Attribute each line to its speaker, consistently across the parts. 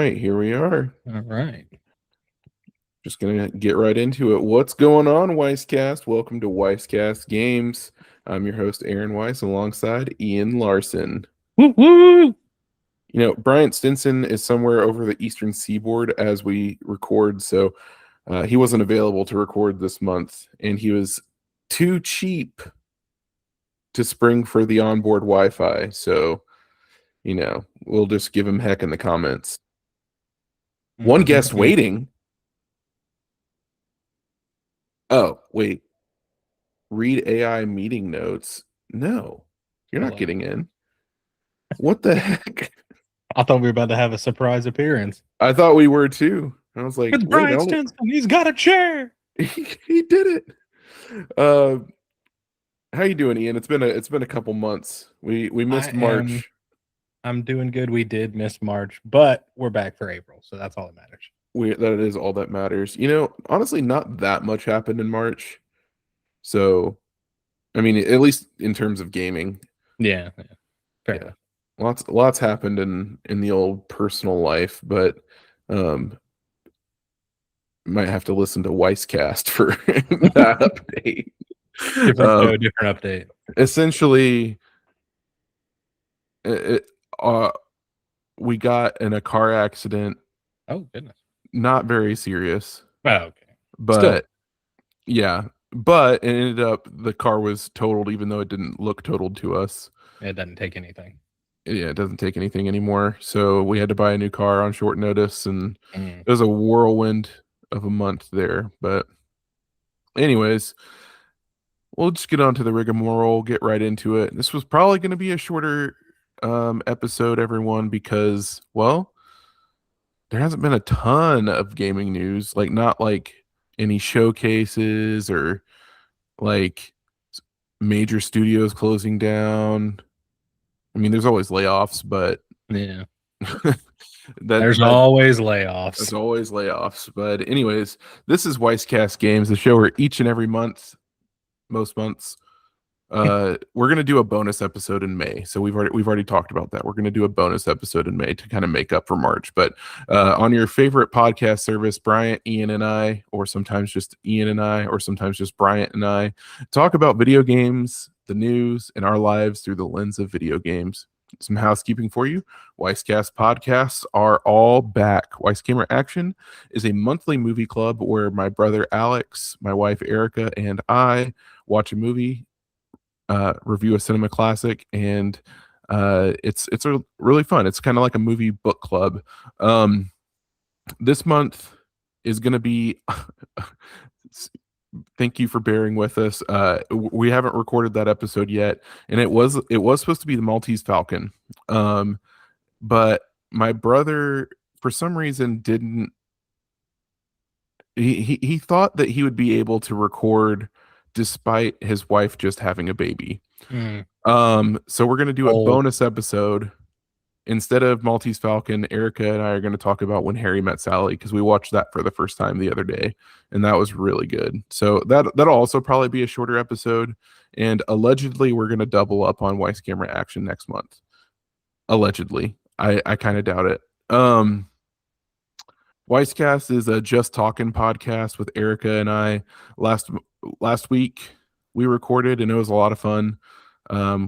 Speaker 1: right, here we are.
Speaker 2: All right.
Speaker 1: Just gonna get right into it. What's going on, Weisscast? Welcome to Weisscast Games. I'm your host, Aaron Weiss, alongside Ian Larson.
Speaker 2: Woo woo!
Speaker 1: Bryant Stinson is somewhere over the eastern seaboard as we record, so he wasn't available to record this month, and he was too cheap to spring for the onboard Wi-Fi. So, we'll just give him heck in the comments. One guest waiting. Oh, wait. Read AI meeting notes. No, you're not getting in. What the heck?
Speaker 2: I thought we were about to have a surprise appearance.
Speaker 1: I thought we were too. I was like,
Speaker 2: it's Brian Stinson. He's got a chair.
Speaker 1: He did it. How you doing, Ian? It's been a couple months. We missed March.
Speaker 2: I'm doing good. We did miss March, but we're back for April, so that's all that matters.
Speaker 1: That is all that matters. Honestly, not that much happened in March. So, I mean, at least in terms of gaming.
Speaker 2: Yeah. Fair enough.
Speaker 1: Lots happened in the old personal life, but might have to listen to Weisscast for that update.
Speaker 2: Different update.
Speaker 1: Essentially, we got in a car accident.
Speaker 2: Oh, goodness.
Speaker 1: Not very serious.
Speaker 2: Oh, okay.
Speaker 1: But still. Yeah. But it ended up the car was totaled, even though it didn't look totaled to us.
Speaker 2: It doesn't take anything.
Speaker 1: Yeah, it doesn't take anything anymore. So we had to buy a new car on short notice, and it was a whirlwind of a month there. But anyways, we'll just get on to the rigmarole, get right into it. This was probably going to be a shorter episode, everyone, because, well, there hasn't been a ton of gaming news, not any showcases or major studios closing down. I mean, there's always layoffs, but
Speaker 2: yeah, there's always layoffs.
Speaker 1: There's always layoffs. But anyways, this is Weisscast Games, the show where each and every month, most months, we're gonna do a bonus episode in May. So we've already talked about that. We're gonna do a bonus episode in May to kind of make up for March. But on your favorite podcast service, Bryant, Ian, and I, or sometimes just Ian and I, or sometimes just Bryant and I, talk about video games, the news, and our lives through the lens of video games. Some housekeeping for you. Weisscast podcasts are all back. Weiss Gamer Action is a monthly movie club where my brother Alex, my wife Erica, and I watch a movie, review a cinema classic, and it's really fun. It's kind of like a movie book club. This month is going to be thank you for bearing with us. We haven't recorded that episode yet, and it was supposed to be the Maltese Falcon, but my brother, for some reason, didn't. He thought that he would be able to record despite his wife just having a baby. So we're going to do a bonus episode. Instead of Maltese Falcon, Erica and I are going to talk about When Harry Met Sally, because we watched that for the first time the other day, and that was really good. So that'll also probably be a shorter episode, and allegedly we're going to double up on Weiss Camera Action next month. Allegedly. I kind of doubt it. Weisscast is a just talking podcast with Erica and I. Last week we recorded, and it was a lot of fun.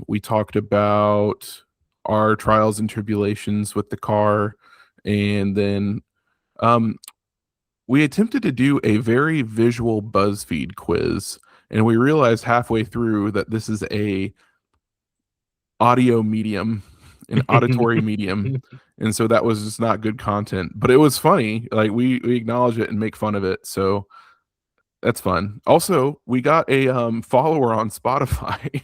Speaker 1: We talked about our trials and tribulations with the car, and then we attempted to do a very visual BuzzFeed quiz, and we realized halfway through that this is a audio medium, an auditory medium, and so that was just not good content, but it was funny. We acknowledge it and make fun of it, so that's fun. Also, we got a follower on Spotify.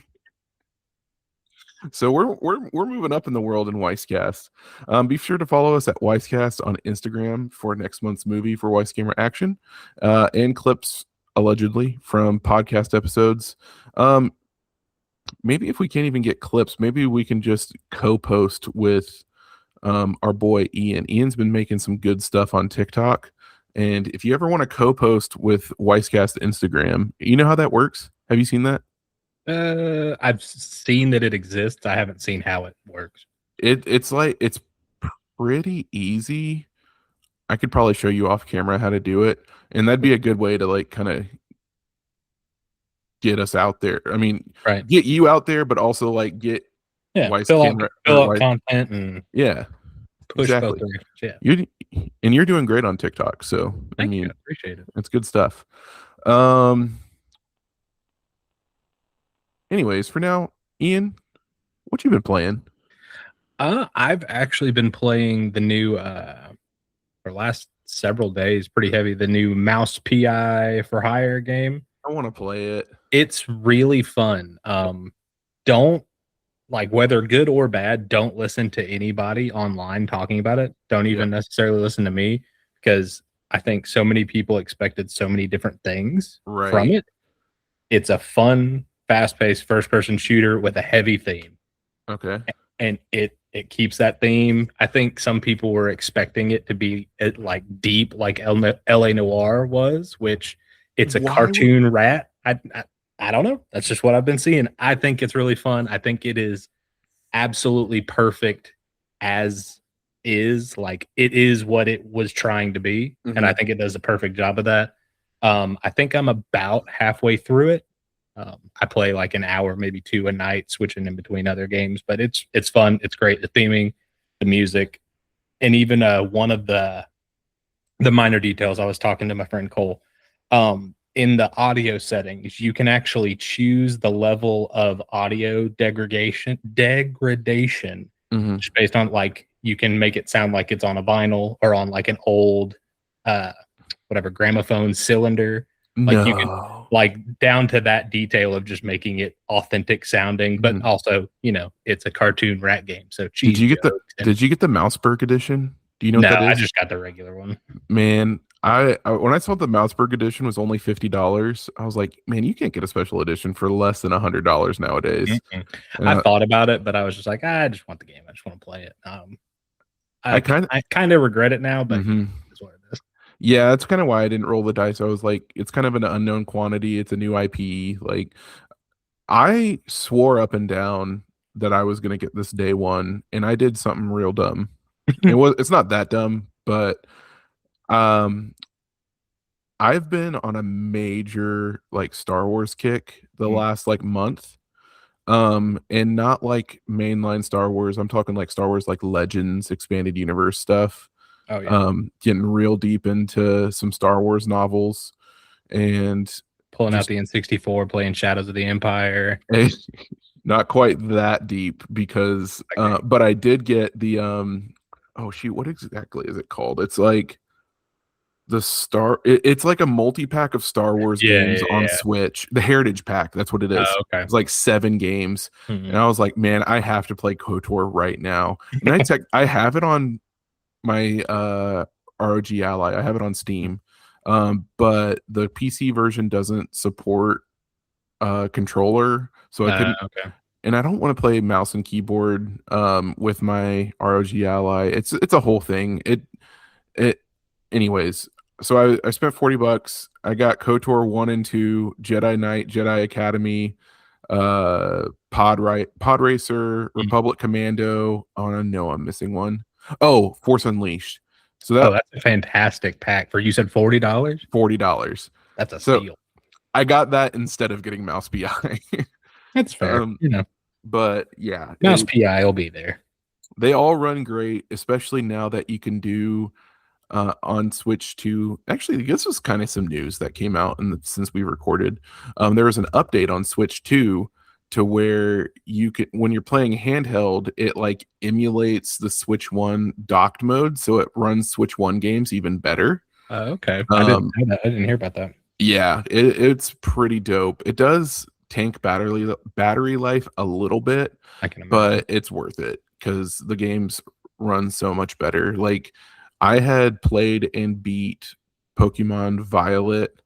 Speaker 1: So we're moving up in the world in Weisscast. Be sure to follow us at Weisscast on Instagram for next month's movie for Weiss Gamer Action, and clips allegedly from podcast episodes. Maybe if we can't even get clips, maybe we can just co-post with our boy Ian. Ian's been making some good stuff on TikTok, and if you ever want to co-post with Weisscast Instagram, you know how that works? Have you seen that?
Speaker 2: I've seen that it exists. I haven't seen how it works.
Speaker 1: It's pretty easy. I could probably show you off camera how to do it, and that'd be a good way to like kind of get us out there. I mean,
Speaker 2: Right.
Speaker 1: get you out there, but also like get
Speaker 2: Yeah.
Speaker 1: Weiss
Speaker 2: Fill out
Speaker 1: camera or
Speaker 2: fill out
Speaker 1: Weiss.
Speaker 2: content and
Speaker 1: Yeah,
Speaker 2: push both
Speaker 1: exactly.
Speaker 2: directions. Yeah.
Speaker 1: You're doing great on TikTok. So I
Speaker 2: Thank you.
Speaker 1: mean,
Speaker 2: I appreciate it.
Speaker 1: it's good stuff. Um. Anyways, for now, Ian, what you been playing?
Speaker 2: I've actually been playing the new for last several days, pretty heavy, the new Mouse PI for Hire game.
Speaker 1: I want to play it.
Speaker 2: It's really fun. Don't like whether good or bad, don't listen to anybody online talking about it. Don't
Speaker 1: Yeah.
Speaker 2: even necessarily listen to me because I think so many people expected so many different things from
Speaker 1: Right.
Speaker 2: it. It's a fun, fast-paced first-person shooter with a heavy theme.
Speaker 1: Okay.
Speaker 2: And it keeps that theme. I think some people were expecting it to be like deep, like L.A. Noir was, which it's a cartoon rat. I don't know. That's just what I've been seeing. I think it's really fun. I think it is absolutely perfect as is. Like it is what it was trying to be, and I think it does a perfect job of that. I think I'm about halfway through it. I play like an hour, maybe two a night, switching in between other games. But it's fun. It's great. The theming, the music, and even one of the minor details. I was talking to my friend Cole. In the audio settings, you can actually choose the level of audio degradation
Speaker 1: Mm-hmm.
Speaker 2: just based on like you can make it sound like it's on a vinyl or on like an old uh whatever gramophone cylinder. Like you can
Speaker 1: No.
Speaker 2: like down to that detail of just making it authentic sounding, but
Speaker 1: Mhm.
Speaker 2: also, it's a cartoon rat game. So
Speaker 1: Did
Speaker 2: cheese
Speaker 1: you get the
Speaker 2: jokes and
Speaker 1: Did you get the Mouseburg edition? Do you know what
Speaker 2: no,
Speaker 1: that
Speaker 2: I
Speaker 1: is?
Speaker 2: just got the regular one.
Speaker 1: Man, I when I saw the Mouseburg edition was only $50, I was like, man, you can't get a special edition for less than $100 nowadays.
Speaker 2: Mm-mm. I
Speaker 1: Uh,
Speaker 2: thought about it, but I was just like, I just want the game. I just want to play it.
Speaker 1: I
Speaker 2: I
Speaker 1: kind of,
Speaker 2: I kind of regret it now, but
Speaker 1: hmm
Speaker 2: it's what it is.
Speaker 1: yeah, that's kind of why I didn't roll the dice. I was like, it's kind of an unknown quantity. It's a new IP. Like, I swore up and down that I was gonna get this day one, and I did something real dumb. It's not that dumb, but um, I've been on a major like Star Wars kick the
Speaker 2: Mm.
Speaker 1: last like month. And not like mainline Star Wars. I'm talking like Star Wars like Legends, expanded universe stuff.
Speaker 2: Oh yeah,
Speaker 1: Getting real deep into some Star Wars novels and
Speaker 2: pulling out
Speaker 1: just
Speaker 2: the N64, playing Shadows of the Empire.
Speaker 1: not quite that deep because
Speaker 2: Okay.
Speaker 1: but I did get the oh shoot, what exactly is it called? It's like it's like a multi-pack of Star Wars
Speaker 2: Yeah,
Speaker 1: games
Speaker 2: yeah,
Speaker 1: on
Speaker 2: yeah.
Speaker 1: Switch. The Heritage Pack, that's what it is.
Speaker 2: Oh, okay.
Speaker 1: It's like 7 games. And
Speaker 2: Mhm.
Speaker 1: I was like, man, I have to play KOTOR right now. And I have it on my ROG Ally. I have it on Steam. But the PC version doesn't support controller. So I couldn't,
Speaker 2: Okay.
Speaker 1: and I don't want to play mouse and keyboard with my ROG Ally. It's a whole thing. It anyways, so I spent $40. I got KOTOR 1 and 2, Jedi Knight, Jedi Academy, Pod Racer,
Speaker 2: Mm.
Speaker 1: Republic Commando. Oh no, I'm missing one. Oh, Force Unleashed. So
Speaker 2: Oh,
Speaker 1: that
Speaker 2: that's a fantastic pack. For you said $40?
Speaker 1: $40.
Speaker 2: That's a
Speaker 1: So
Speaker 2: steal.
Speaker 1: I got that instead of getting Mouse PI.
Speaker 2: That's fair.
Speaker 1: um, but yeah,
Speaker 2: Mouse PI will be there.
Speaker 1: they all run great, especially now that you can do on Switch 2. Actually, this was kind of some news that came out since we recorded. There was an update on Switch 2 to where you can, when you're playing handheld, it like emulates the Switch 1 docked mode, so it runs Switch 1 games even better.
Speaker 2: Okay. I didn't
Speaker 1: Um,
Speaker 2: know that. I didn't hear about that.
Speaker 1: yeah, it's pretty dope. It does tank battery life a little bit,
Speaker 2: I can imagine.
Speaker 1: but it's worth it because the games run so much better. Like I had played and beat Pokemon Violet,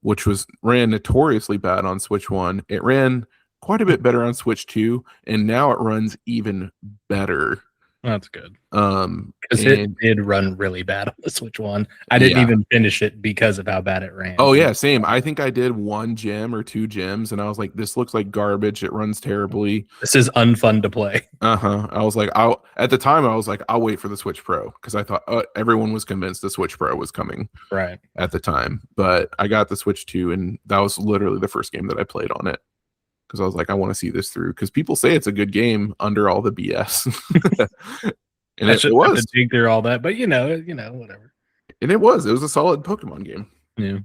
Speaker 1: which ran notoriously bad on Switch 1. It ran quite a bit better on Switch 2, and now it runs even better.
Speaker 2: That's good.
Speaker 1: Um,
Speaker 2: Because it
Speaker 1: and
Speaker 2: did run really bad on the Switch one. I didn't
Speaker 1: yeah.
Speaker 2: even finish it because of how bad it ran.
Speaker 1: Oh yeah, same. I think I did 1 gem or 2 gems, and I was like, "This looks like garbage. It runs terribly."
Speaker 2: This is unfun to play.
Speaker 1: I was like, "I'll." At the time, I was like, "I'll wait for the Switch Pro," because I thought everyone was convinced the Switch Pro was coming
Speaker 2: Right.
Speaker 1: at the time. But I got the Switch 2, and that was literally the first game that I played on it because I was like, "I want to see this through." Because people say it's a good game under all the BS, and
Speaker 2: I
Speaker 1: it
Speaker 2: shouldn't have to
Speaker 1: was,
Speaker 2: dig through all that, but whatever.
Speaker 1: and it was. It was a solid Pokemon game.
Speaker 2: Yeah.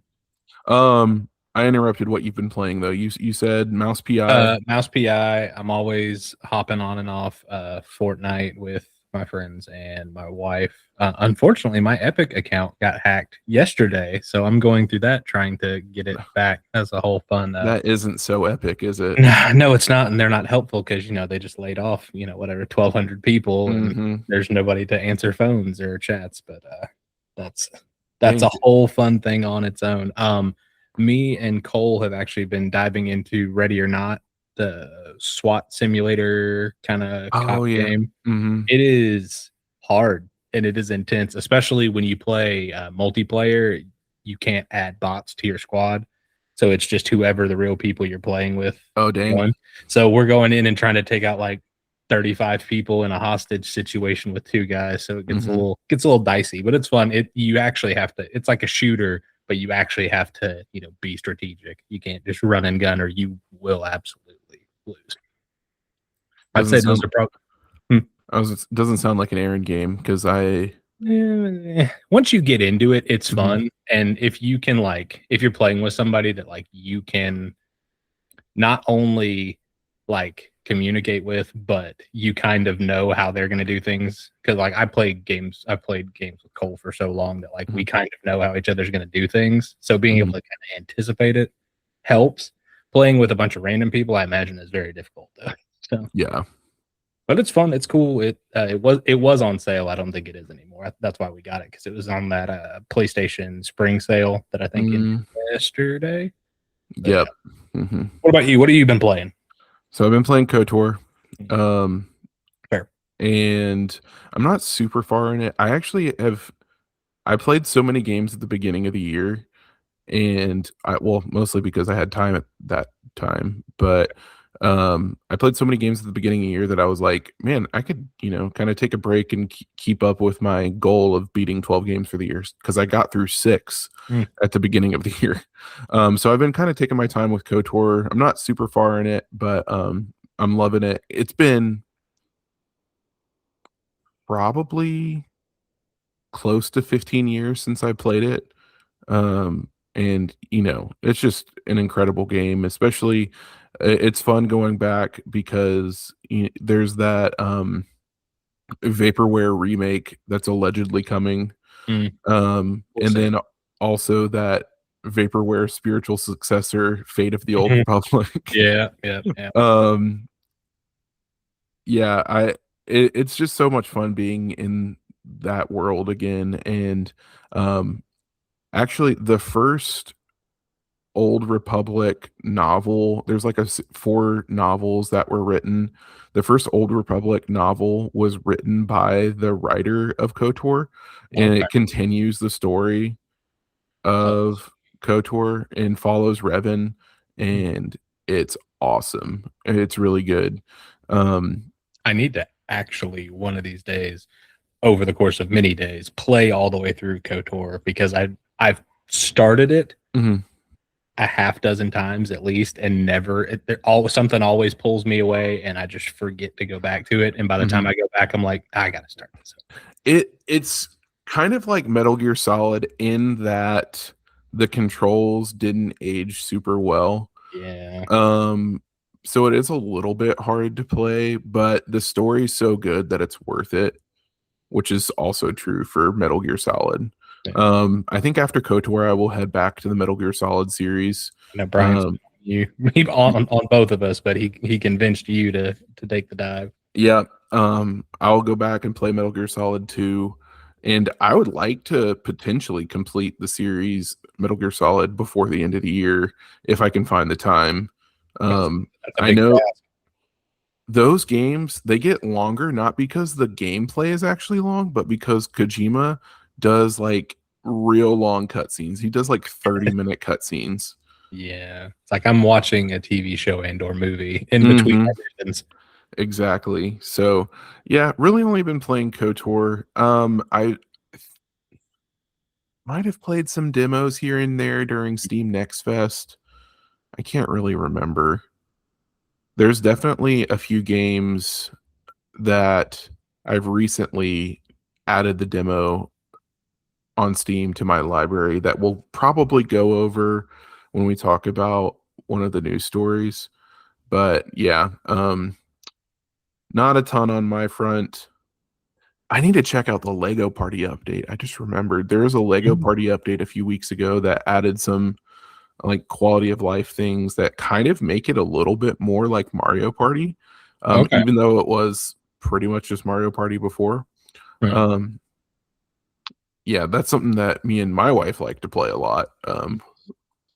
Speaker 1: I interrupted what you've been playing though. You said Mouse PI.
Speaker 2: Mouse PI. I'm always hopping on and off Fortnite with my friends and my wife. Unfortunately, my Epic account got hacked yesterday, so I'm going through that trying to get it back. That's a whole fun.
Speaker 1: That isn't so epic, is it?
Speaker 2: No, it's not, and they're not helpful because they just laid off 1,200 people, and there's nobody to answer phones or chats. But that's
Speaker 1: Dang.
Speaker 2: a whole fun thing on its own. Me and Cole have actually been diving into Ready or Not, the SWAT simulator kind of cop game. It is hard and it is intense, especially when you play multiplayer. You can't add bots to your squad, so it's just whoever the real people you're playing with.
Speaker 1: Oh dang!
Speaker 2: So we're going in and trying to take out like 35 people in a hostage situation with 2 guys. So it gets a little dicey, but it's fun. You actually have to. It's like a shooter, but you actually have to be strategic. You can't just run and gun, or you will absolutely lose. I'd say those are probably.
Speaker 1: Doesn't sound like an Aaron game because
Speaker 2: once you get into it, it's fun. And if you can if you're playing with somebody that you can not only communicate with, but you kind of know how they're going to do things. Because I've played games with Cole for so long that we kind of know how each other's going to do things. So being able to kind of anticipate it helps. Playing with a bunch of random people, I imagine, is very difficult though. So
Speaker 1: yeah.
Speaker 2: But it's fun. It's cool. It was on sale. I don't think it is anymore. That's why we got it, because it was on that PlayStation spring sale that I think ended yesterday.
Speaker 1: Yep.
Speaker 2: What about you? What have you been playing?
Speaker 1: So I've been playing KOTOR.
Speaker 2: Fair.
Speaker 1: And I'm not super far in it. I played so many games at the beginning of the year, and mostly because I had time at that time, but I played so many games at the beginning of the year that I was like, man, I could, kind of take a break and keep up with my goal of beating 12 games for the year, because I got through 6 at the beginning of the year. So I've been kind of taking my time with KOTOR. I'm not super far in it, but I'm loving it. It's been probably close to 15 years since I played it. And it's just an incredible game. Especially it's fun going back because there's that vaporware remake that's allegedly coming. And then also that vaporware spiritual successor, Fate of the Old Republic.
Speaker 2: Yeah.
Speaker 1: It's just so much fun being in that world again. And actually the first Old Republic novel, there's 4 novels that were written. The first Old Republic novel was written by the writer of KOTOR, and it continues the story of KOTOR and follows Revan, and it's awesome. It's really good.
Speaker 2: I need to actually one of these days, over the course of many days, play all the way through KOTOR, because I've started it a half dozen times at least, and something always pulls me away, and I just forget to go back to it. And by the time I go back, I'm like, I gotta start this over.
Speaker 1: It's kind of like Metal Gear Solid in that the controls didn't age super well.
Speaker 2: Yeah.
Speaker 1: So it is a little bit hard to play, but the story's so good that it's worth it, which is also true for Metal Gear Solid. I think after KOTOR, I will head back to the Metal Gear Solid series.
Speaker 2: No, Brian's on both of us, but he convinced you to take the dive.
Speaker 1: Yeah. I'll go back and play Metal Gear Solid 2, and I would like to potentially complete the series Metal Gear Solid before the end of the year if I can find the time. I know. those games, they get longer not because the gameplay is actually long, but because Kojima does like real long cutscenes. He does like 30-minute cutscenes.
Speaker 2: Yeah, it's like I'm watching a TV show and or movie in between
Speaker 1: Mhm.
Speaker 2: editions.
Speaker 1: Exactly. So yeah, really only been playing KOTOR. I might have played some demos here and there during Steam Next Fest. I can't really remember. There's definitely a few games that I've recently added the demo on Steam to my library that we'll probably go over when we talk about one of the news stories. But yeah, not a ton on my front. I need to check out the Lego Party update. I just remembered there was a Lego
Speaker 2: Mhm.
Speaker 1: Party update a few weeks ago that added some like quality of life things that kind of make it a little bit more like Mario Party,
Speaker 2: Okay.
Speaker 1: even though it was pretty much just Mario Party before.
Speaker 2: Right.
Speaker 1: Um, yeah, that's something that me and my wife like to play a lot.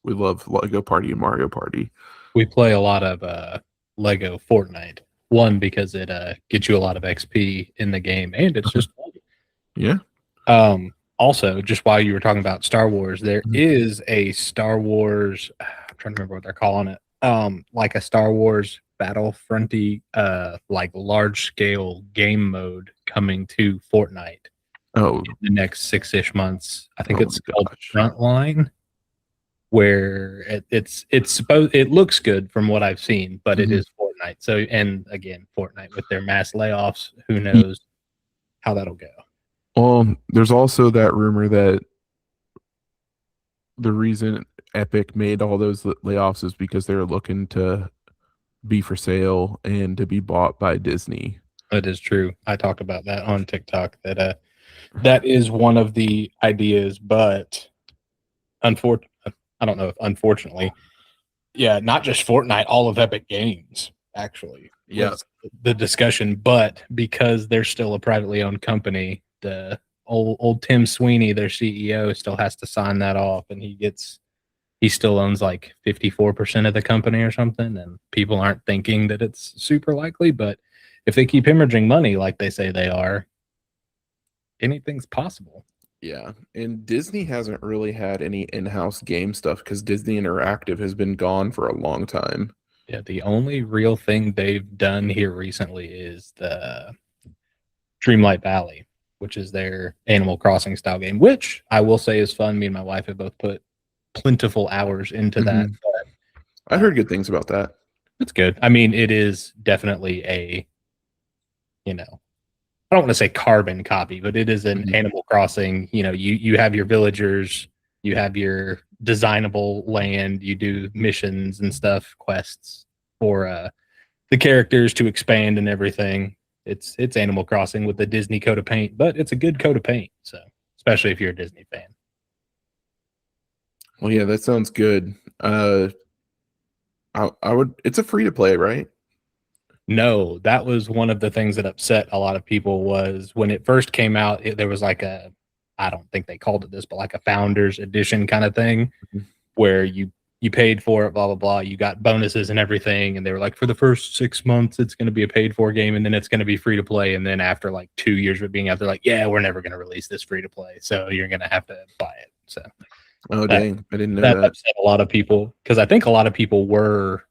Speaker 1: We love Lego Party and Mario Party.
Speaker 2: We play a lot of Lego Fortnite. One, because it gets you a lot of XP in the game, and it's just fun.
Speaker 1: Yeah.
Speaker 2: Also, just while you were talking about Star Wars, there
Speaker 1: Mhm.
Speaker 2: is a Star Wars. I'm trying to remember what they're calling it. Like a Star Wars Battlefronty, like large scale game mode coming to Fortnite
Speaker 1: Oh,
Speaker 2: in the next 6-ish months. I think
Speaker 1: oh
Speaker 2: it's
Speaker 1: my
Speaker 2: called
Speaker 1: gosh.
Speaker 2: Frontline, where it's supposed it looks good from what I've seen, but it
Speaker 1: Mhm.
Speaker 2: is Fortnite. So, and again, Fortnite with their mass layoffs, who
Speaker 1: Ye-
Speaker 2: knows how that'll go.
Speaker 1: Well, there's also that rumor that the reason Epic made all those layoffs is because they're looking to be for sale and to be bought by Disney.
Speaker 2: That is true. I talked about that on TikTok. That is one of the ideas, but unfortunately, I don't know if unfortunately, yeah, not just Fortnite, all of Epic Games actually
Speaker 1: Yeah.
Speaker 2: was the discussion, but because they're still a privately owned company, the old Tim Sweeney, their CEO, still has to sign that off, and he still owns like 54% of the company or something, and people aren't thinking that it's super likely, but if they keep hemorrhaging money like they say they are, anything's possible.
Speaker 1: Yeah. And Disney hasn't really had any in-house game stuff because Disney Interactive has been gone for a long time.
Speaker 2: Yeah, the only real thing they've done here recently is the Dreamlight Valley, which is their Animal Crossing style game, which I will say is fun. Me and my wife have both put plentiful hours into that.
Speaker 1: Mhm.
Speaker 2: But
Speaker 1: I heard good things about that.
Speaker 2: it's good. I mean, it is definitely I don't want to say carbon copy, but it is an
Speaker 1: Mhm.
Speaker 2: Animal Crossing. You have your villagers, you have your designable land, you do missions and stuff, quests for the characters to expand and everything. It's Animal Crossing with the Disney coat of paint, but it's a good coat of paint. So especially if you're a Disney fan.
Speaker 1: Well, yeah, that sounds good. I would. It's a free to play, right?
Speaker 2: No, that was one of the things that upset a lot of people was when it first came out, there was like I don't think they called it this, but like a founders edition kind of thing
Speaker 1: Mhm.
Speaker 2: where you paid for it, blah blah blah. You got bonuses and everything, and they were like, for the first 6 months, it's going to be a paid for game, and then it's going to be free to play. And then after like 2 years of it being out, they're like, yeah, we're never going to release this free to play, so you're going to have to buy it. So
Speaker 1: Oh,
Speaker 2: that
Speaker 1: dang! I didn't know
Speaker 2: that
Speaker 1: that.
Speaker 2: upset a lot of people because I think a lot of people were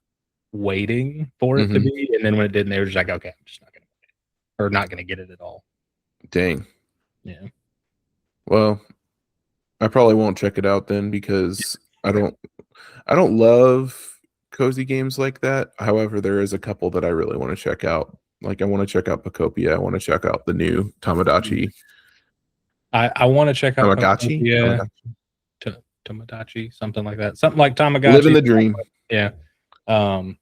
Speaker 2: waiting for it to
Speaker 1: Hmm.
Speaker 2: be, and then when it didn't, they were just like, okay, I'm just not going to or not going to get it at all.
Speaker 1: Dang.
Speaker 2: Yeah.
Speaker 1: Well, I probably won't check it out then because I don't love cozy games like that. However, there is a couple that I really want to check out. Like I want to check out Pocopia. I want to check out the new Tamagotchi.
Speaker 2: I want to check out
Speaker 1: Tamagotchi?
Speaker 2: Pokemon,
Speaker 1: Tamagotchi.
Speaker 2: Tamagotchi, something like that, something like
Speaker 1: Living
Speaker 2: Tamagotchi.
Speaker 1: the dream.
Speaker 2: Yeah. Um,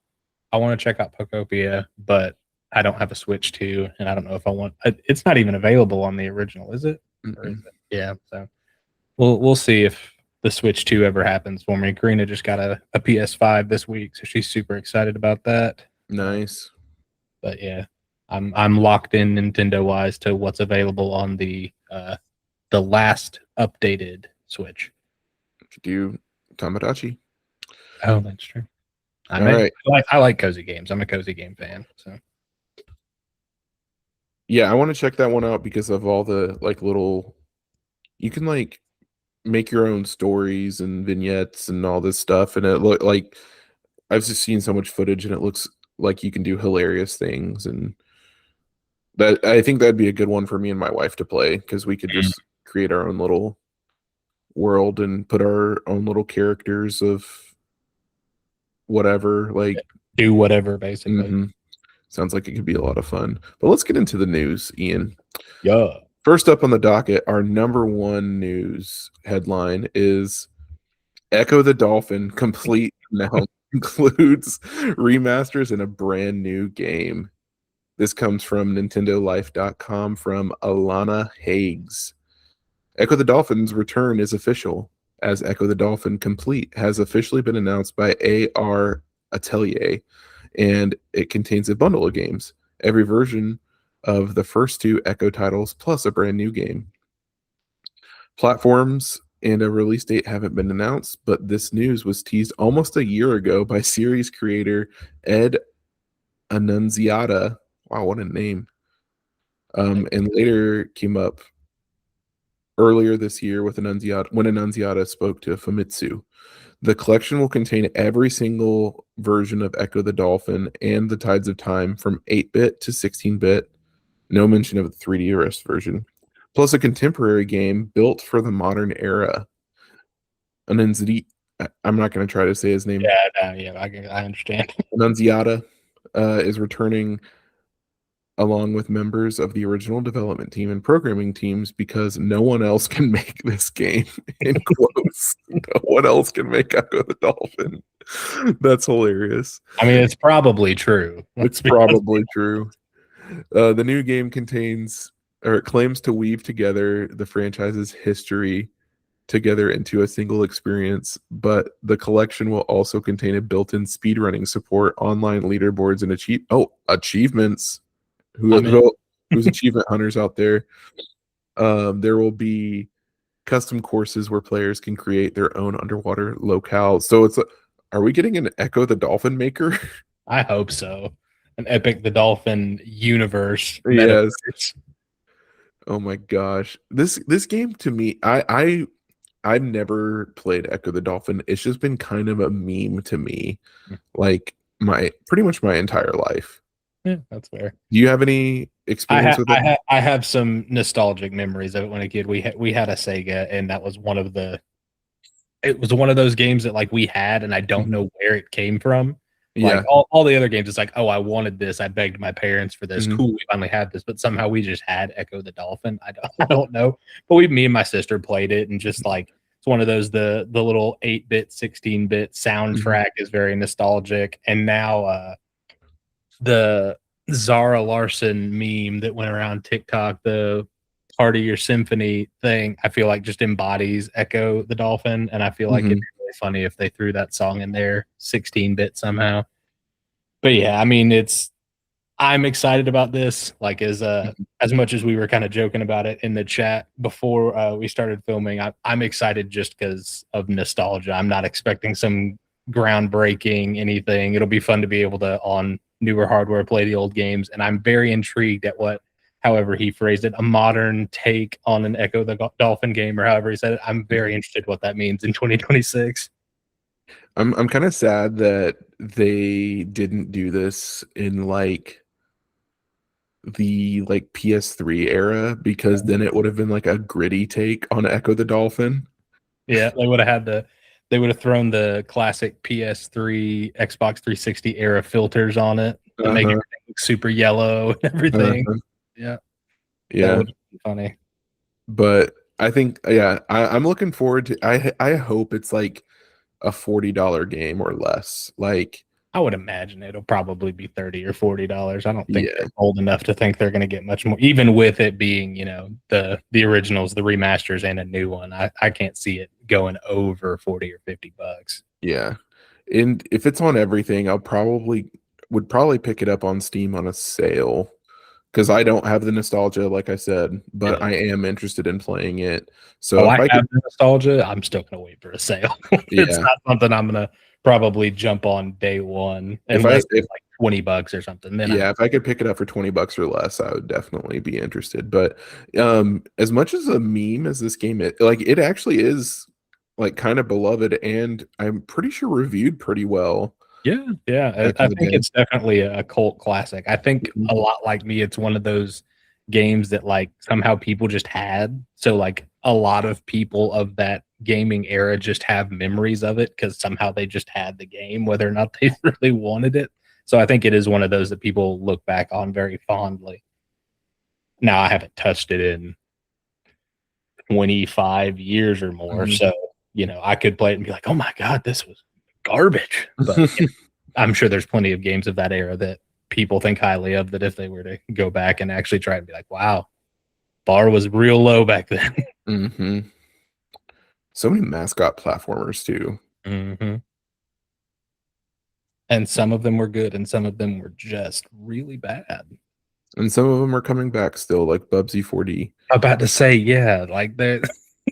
Speaker 2: I want to check out Pokopia, but I don't have a Switch 2, and I don't know if I want. It's not even available on the original, is it? Or is
Speaker 1: Mm-mm.
Speaker 2: it? Yeah. So we'll see if the Switch 2 ever happens for me. Karina just got a PS5 this week, so she's super excited about that.
Speaker 1: Nice.
Speaker 2: But yeah, I'm locked in Nintendo wise to what's available on the last updated Switch.
Speaker 1: Do Tamagotchi.
Speaker 2: Oh, that's true. I
Speaker 1: All
Speaker 2: may.
Speaker 1: right.
Speaker 2: I like cozy games. I'm a cozy game fan. So
Speaker 1: Yeah, I want to check that one out because of all the like little you can like make your own stories and vignettes and all this stuff, and it look like I've just seen so much footage and it looks like you can do hilarious things, and that I think that'd be a good one for me and my wife to play because we could just create our own little world and put our own little characters of whatever like
Speaker 2: Do whatever, basically.
Speaker 1: mhm. Sounds like it could be a lot of fun. But let's get into the news, Ian.
Speaker 2: Yeah.
Speaker 1: First up on the docket, our number one news headline is Echo the Dolphin complete now includes remasters and a brand new game. This comes from NintendoLife.com from Alana Hagues. Echo the Dolphin's return is official, as Echo the Dolphin Complete has officially been announced by AR Atelier, and it contains a bundle of games, every version of the first two Echo titles, plus a brand new game. Platforms and a release date haven't been announced, but this news was teased almost a year ago by series creator Ed Annunziata. Wow, what a name. And later came up earlier this year with Annunziata when Annunziata spoke to Famitsu. The collection will contain every single version of Echo the Dolphin and the Tides of Time from 8-bit to 16-bit. No mention of the 3DS version. Plus a contemporary game built for the modern era. Annunziata, I'm not going to try to say his name.
Speaker 2: Yeah, I understand.
Speaker 1: Annunziata is returning along with members of the original development team and programming teams because no one else can make this game. In quotes, no one else can make Echo the Dolphin. That's hilarious.
Speaker 2: I mean, it's probably true.
Speaker 1: It's probably true. The new game contains or it claims to weave together the franchise's history together into a single experience, but the collection will also contain a built-in speedrunning support, online leaderboards, and achievements. Who's achievement hunters out there? There will be custom courses where players can create their own underwater locales. So are we getting an Echo the Dolphin maker?
Speaker 2: I hope so. An Epic the Dolphin universe.
Speaker 1: Yes.
Speaker 2: Metaverse.
Speaker 1: Oh my gosh. This game to me, I've never played Echo the Dolphin. It's just been kind of a meme to me, like pretty much my entire life.
Speaker 2: Yeah, that's fair.
Speaker 1: Do you have any experience with it?
Speaker 2: I have some nostalgic memories of it when a kid. We had a Sega, and that was one of those games that like we had, and I don't know where it came from.
Speaker 1: Yeah.
Speaker 2: Like all the other games, it's like, oh, I wanted this. I begged my parents for this.
Speaker 1: Mhm.
Speaker 2: Cool, we finally had this. But somehow we just had Echo the Dolphin. I don't know. But me and my sister played it, and just like it's one of those the little 8-bit, 16-bit soundtrack is very nostalgic. And now the Zara Larson meme that went around TikTok, the part of your symphony thing, I feel like just embodies Echo the Dolphin, and I feel like it'd be really funny if they threw that song in there 16-bit somehow. But yeah, I mean, I'm excited about this. Like as much as we were kind of joking about it in the chat before we started filming, I'm excited just because of nostalgia. I'm not expecting some groundbreaking anything. It'll be fun to be able to on newer hardware play the old games, and I'm very intrigued at however he phrased it, a modern take on an Echo the Dolphin game, or however he said it. I'm very interested what that means in 2026.
Speaker 1: I'm kind of sad that they didn't do this in like the PS3 era, because then it would have been like a gritty take on Echo the Dolphin.
Speaker 2: Yeah, they would have thrown the classic PS3, Xbox 360 era filters on it to make everything look super yellow and everything. Yeah.
Speaker 1: Yeah.
Speaker 2: That would be funny.
Speaker 1: But I think, I'm looking forward to. I hope it's like a $40 game or less. Like,
Speaker 2: I would imagine it'll probably be $30 or $40. I don't think
Speaker 1: Yeah.
Speaker 2: they're old enough to think they're going to get much more, even with it being, the originals, the remasters, and a new one. I can't see it going over 40 or $50.
Speaker 1: Yeah. And if it's on everything, would probably pick it up on Steam on a sale, because I don't have the nostalgia, like I said, but
Speaker 2: Yeah.
Speaker 1: I am interested in playing it. So
Speaker 2: I
Speaker 1: if I
Speaker 2: have the nostalgia, I'm still going to wait for a sale. It's
Speaker 1: Yeah.
Speaker 2: not something I'm going to probably jump on day one
Speaker 1: If
Speaker 2: unless
Speaker 1: I-
Speaker 2: it's like $20 or something, then
Speaker 1: Yeah, if I could pick it up for $20 or less, I would definitely be interested. But as much as a meme as this game is, like it actually is like kind of beloved and I'm pretty sure reviewed pretty well
Speaker 2: yeah.
Speaker 1: back
Speaker 2: I
Speaker 1: in the
Speaker 2: think
Speaker 1: day.
Speaker 2: it's definitely a cult classic. I think
Speaker 1: Mhm.
Speaker 2: a lot like me, it's one of those games that like somehow people just had. So like a lot of people of that gaming era just have memories of it because somehow they just had the game, whether or not they really wanted it. So I think it is one of those that people look back on very fondly. Now I haven't touched it in 25 years or more.
Speaker 1: Mhm.
Speaker 2: So, I could play it and be like, oh my God, this was garbage. But I'm sure there's plenty of games of that era that people think highly of that if they were to go back and actually try and be like, wow, bar was real low back then.
Speaker 1: Mhm. So many mascot platformers too.
Speaker 2: hmm And some of them were good and some of them were just really bad.
Speaker 1: And some of them are coming back still, like Bubsy 4D.
Speaker 2: About to say, yeah, like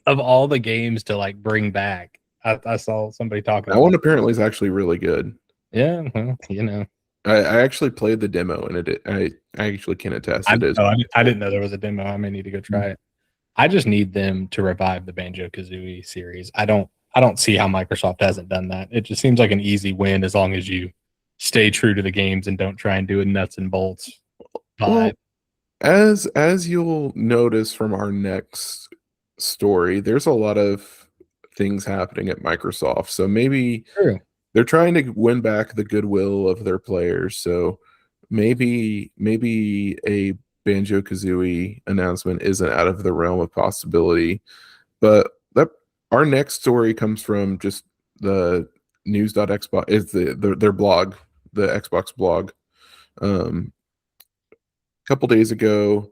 Speaker 2: of all the games to like bring back, I saw somebody talking
Speaker 1: That one
Speaker 2: about,
Speaker 1: apparently is actually really good.
Speaker 2: yeah, well,
Speaker 1: I actually played the demo and I actually can attest it is.
Speaker 2: I didn't know there was a demo. I may need to go try it. I just need them to revive the Banjo Kazooie series. I don't see how Microsoft hasn't done that. It just seems like an easy win as long as you stay true to the games and don't try and do a nuts and bolts vibe.
Speaker 1: Well, as you'll notice from our next story, there's a lot of things happening at Microsoft. So maybe
Speaker 2: True.
Speaker 1: they're trying to win back the goodwill of their players. So maybe a Banjo-Kazooie announcement isn't out of the realm of possibility. But that our next story comes from just the news.xbox is their blog, the Xbox blog. A couple days ago,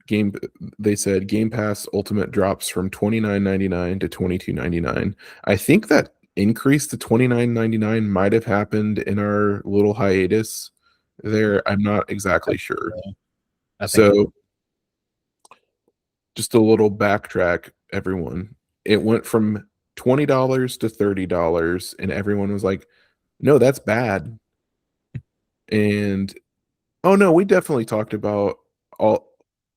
Speaker 1: game they said Game Pass Ultimate drops from $29.99 to $22.99. I think that increase to $29.99 might have happened in our little hiatus there. I'm not exactly sure.
Speaker 2: I think you're
Speaker 1: So just a little backtrack, everyone. It went from $20 to $30, and everyone was like, no, that's bad. And oh no, we definitely talked about all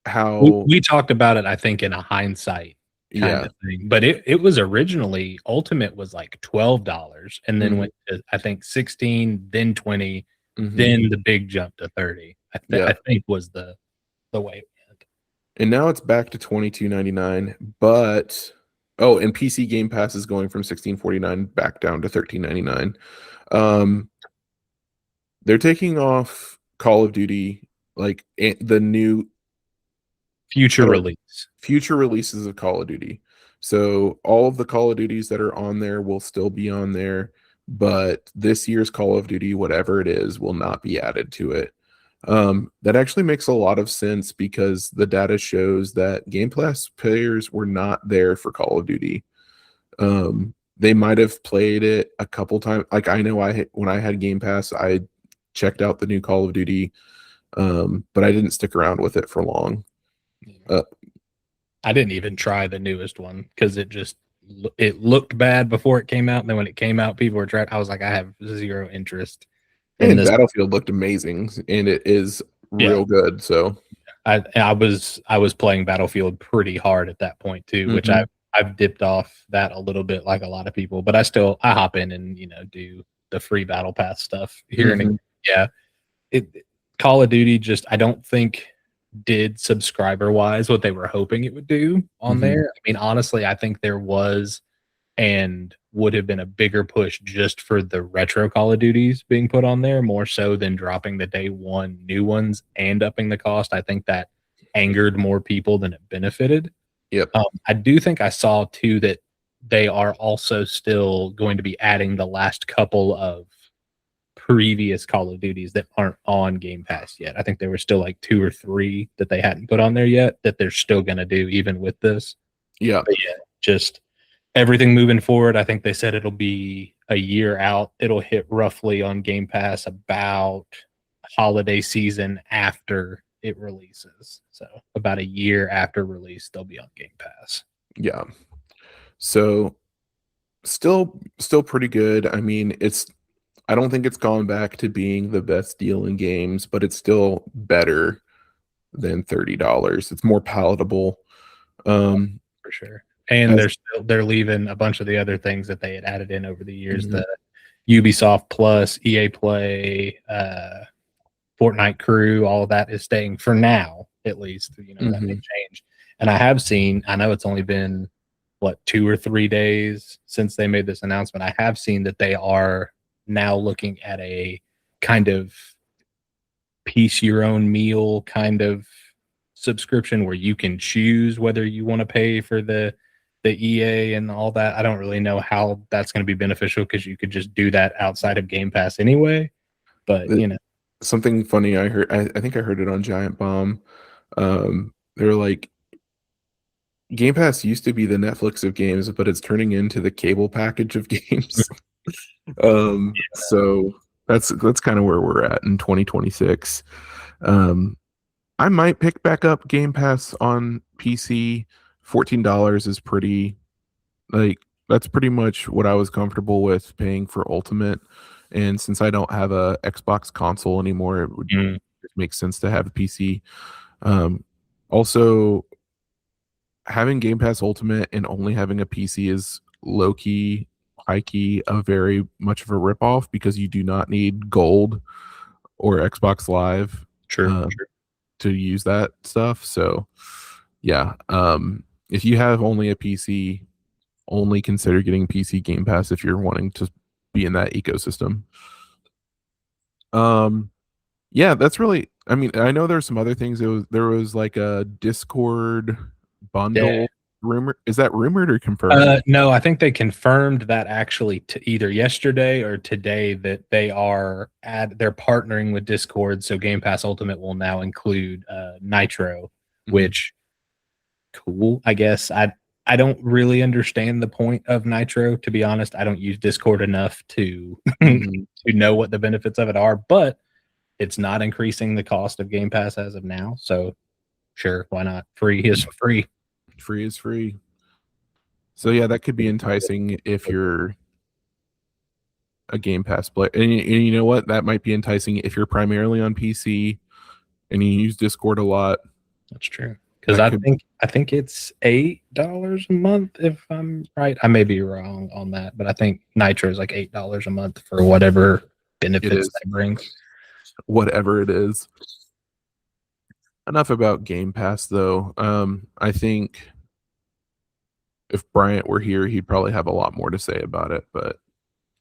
Speaker 2: we,
Speaker 1: how
Speaker 2: we talked about it, I think, in a hindsight kind
Speaker 1: yeah.
Speaker 2: of thing. But it was originally Ultimate was like $12 and then
Speaker 1: Mhm,
Speaker 2: went to I think 16, then 20,
Speaker 1: mhm,
Speaker 2: then the big jump to 30. I
Speaker 1: yeah.
Speaker 2: think was the way it went.
Speaker 1: And now it's back to 22.99, but oh, and PC Game Pass is going from 16.49 back down to 13.99. Um, they're taking off Call of Duty, like the new
Speaker 2: Future
Speaker 1: uh,
Speaker 2: release.
Speaker 1: future releases of Call of Duty. So all of the Call of Duties that are on there will still be on there, but this year's Call of Duty, whatever it is, will not be added to it. That actually makes a lot of sense because the data shows that Game Pass players were not there for Call of Duty. They might have played it a couple times. Like I know when I had Game Pass, I checked out the new Call of Duty, but I didn't stick around with it for long. Uh,
Speaker 2: I didn't even try the newest one because it looked bad before it came out. And then when it came out, people were trying. I was like, I have zero interest in
Speaker 1: and
Speaker 2: this.
Speaker 1: Battlefield looked amazing, and it is
Speaker 2: Yeah,
Speaker 1: real good. So,
Speaker 2: I was playing Battlefield pretty hard at that point too, which
Speaker 1: mhm,
Speaker 2: I've dipped off that a little bit like a lot of people, but I hop in and do the free battle pass stuff here and again.
Speaker 1: mhm,
Speaker 2: Yeah, it Call of Duty just I don't think did subscriber wise what they were hoping it would do on
Speaker 1: mhm.
Speaker 2: there. I mean, honestly, I think there was and would have been a bigger push just for the retro Call of Duties being put on there more so than dropping the day one new ones and upping the cost. I think that angered more people than it benefited.
Speaker 1: Yep.
Speaker 2: I do think I saw too that they are also still going to be adding the last couple of previous Call of Duties that aren't on Game Pass yet. I think there were still like two or three that they hadn't put on there yet that they're still going to do even with this.
Speaker 1: Yeah.
Speaker 2: But yeah, just everything moving forward. I think they said it'll be a year out. It'll hit roughly on Game Pass about holiday season after it releases. So about a year after release, they'll be on Game Pass.
Speaker 1: Yeah. So still pretty good. I mean, I don't think it's gone back to being the best deal in games, but it's still better than $30. It's more palatable.
Speaker 2: For sure. And
Speaker 1: As
Speaker 2: they're leaving a bunch of the other things that they had added in over the years.
Speaker 1: Mhm.
Speaker 2: The Ubisoft Plus, EA Play, Fortnite Crew, all of that is staying for now, at least. You know, that may
Speaker 1: Mhm.
Speaker 2: change. And I have seen, I know it's only been what 2 or 3 days since they made this announcement. I have seen that they are now looking at a kind of piece your own meal kind of subscription where you can choose whether you want to pay for the EA and all that. I don't really know how that's going to be beneficial because you could just do that outside of Game Pass anyway. But
Speaker 1: The- Something funny I heard, I think I heard it on Giant Bomb. They were like, Game Pass used to be the Netflix of games, but it's turning into the cable package of games. So that's kind of where we're at in 2026. Um, I might pick back up Game Pass on PC. $14 is pretty, like, that's pretty much what I was comfortable with paying for Ultimate. And since I don't have a Xbox console anymore, it would
Speaker 2: Mm,
Speaker 1: make sense to have a PC. Also, having Game Pass Ultimate and only having a PC is low key, high key, a very much of a ripoff because you do not need Gold or Xbox Live
Speaker 2: true,
Speaker 1: um,
Speaker 2: true.
Speaker 1: to use that stuff. So, yeah, if you have only a PC, only consider getting PC Game Pass if you're wanting to be in that ecosystem. Um, yeah, that's really. I mean, I know there's some other things. There was like a Discord
Speaker 2: Yeah.
Speaker 1: bundle rumor. Is that rumored or confirmed?
Speaker 2: No, I think they confirmed that actually either yesterday or today that they're partnering with Discord, so Game Pass Ultimate will now include Nitro,
Speaker 1: Mhm.
Speaker 2: which cool, I guess. I don't really understand the point of Nitro, to be honest. I don't use Discord enough to to
Speaker 1: Mhm.
Speaker 2: know what the benefits of it are, but it's not increasing the cost of Game Pass as of now. So sure, why not? Free is free.
Speaker 1: Free is free. So yeah, that could be enticing if you're a Game Pass player. And you know what? That might be enticing if you're primarily on PC and you use Discord a lot.
Speaker 2: That's true. Because
Speaker 1: That
Speaker 2: I
Speaker 1: could
Speaker 2: think I think it's $8 a month if I'm right. I may be wrong on that, but I think Nitro is like $8 a month for whatever
Speaker 1: it
Speaker 2: benefits
Speaker 1: is
Speaker 2: that brings.
Speaker 1: whatever it is. Enough about Game Pass though. I think if Bryant were here, he'd probably have a lot more to say about it, but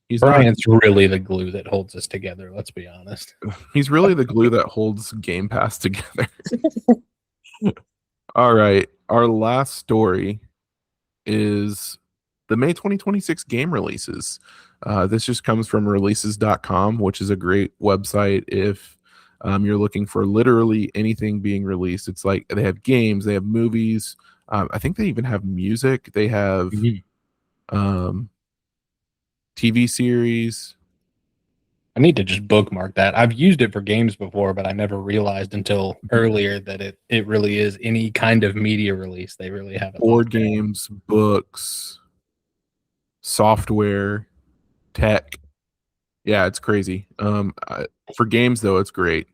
Speaker 1: he's not.
Speaker 2: Brian's really the glue that holds us together. Let's be honest.
Speaker 1: He's really the glue that holds Game Pass together. All right. Our last story is the May 2026 game releases. This just comes from releases.com, which is a great website if you're looking for literally anything being released. It's like they have games, they have movies. I think they even have music. They have
Speaker 2: Mhm.
Speaker 1: um, TV series.
Speaker 2: I need to just bookmark that. I've used it for games before, but I never realized until
Speaker 1: Mhm.
Speaker 2: earlier that it really is any kind of media release. They really have it
Speaker 1: Board
Speaker 2: locked down.
Speaker 1: games, books, software, tech. Yeah, it's crazy. For games though, it's great.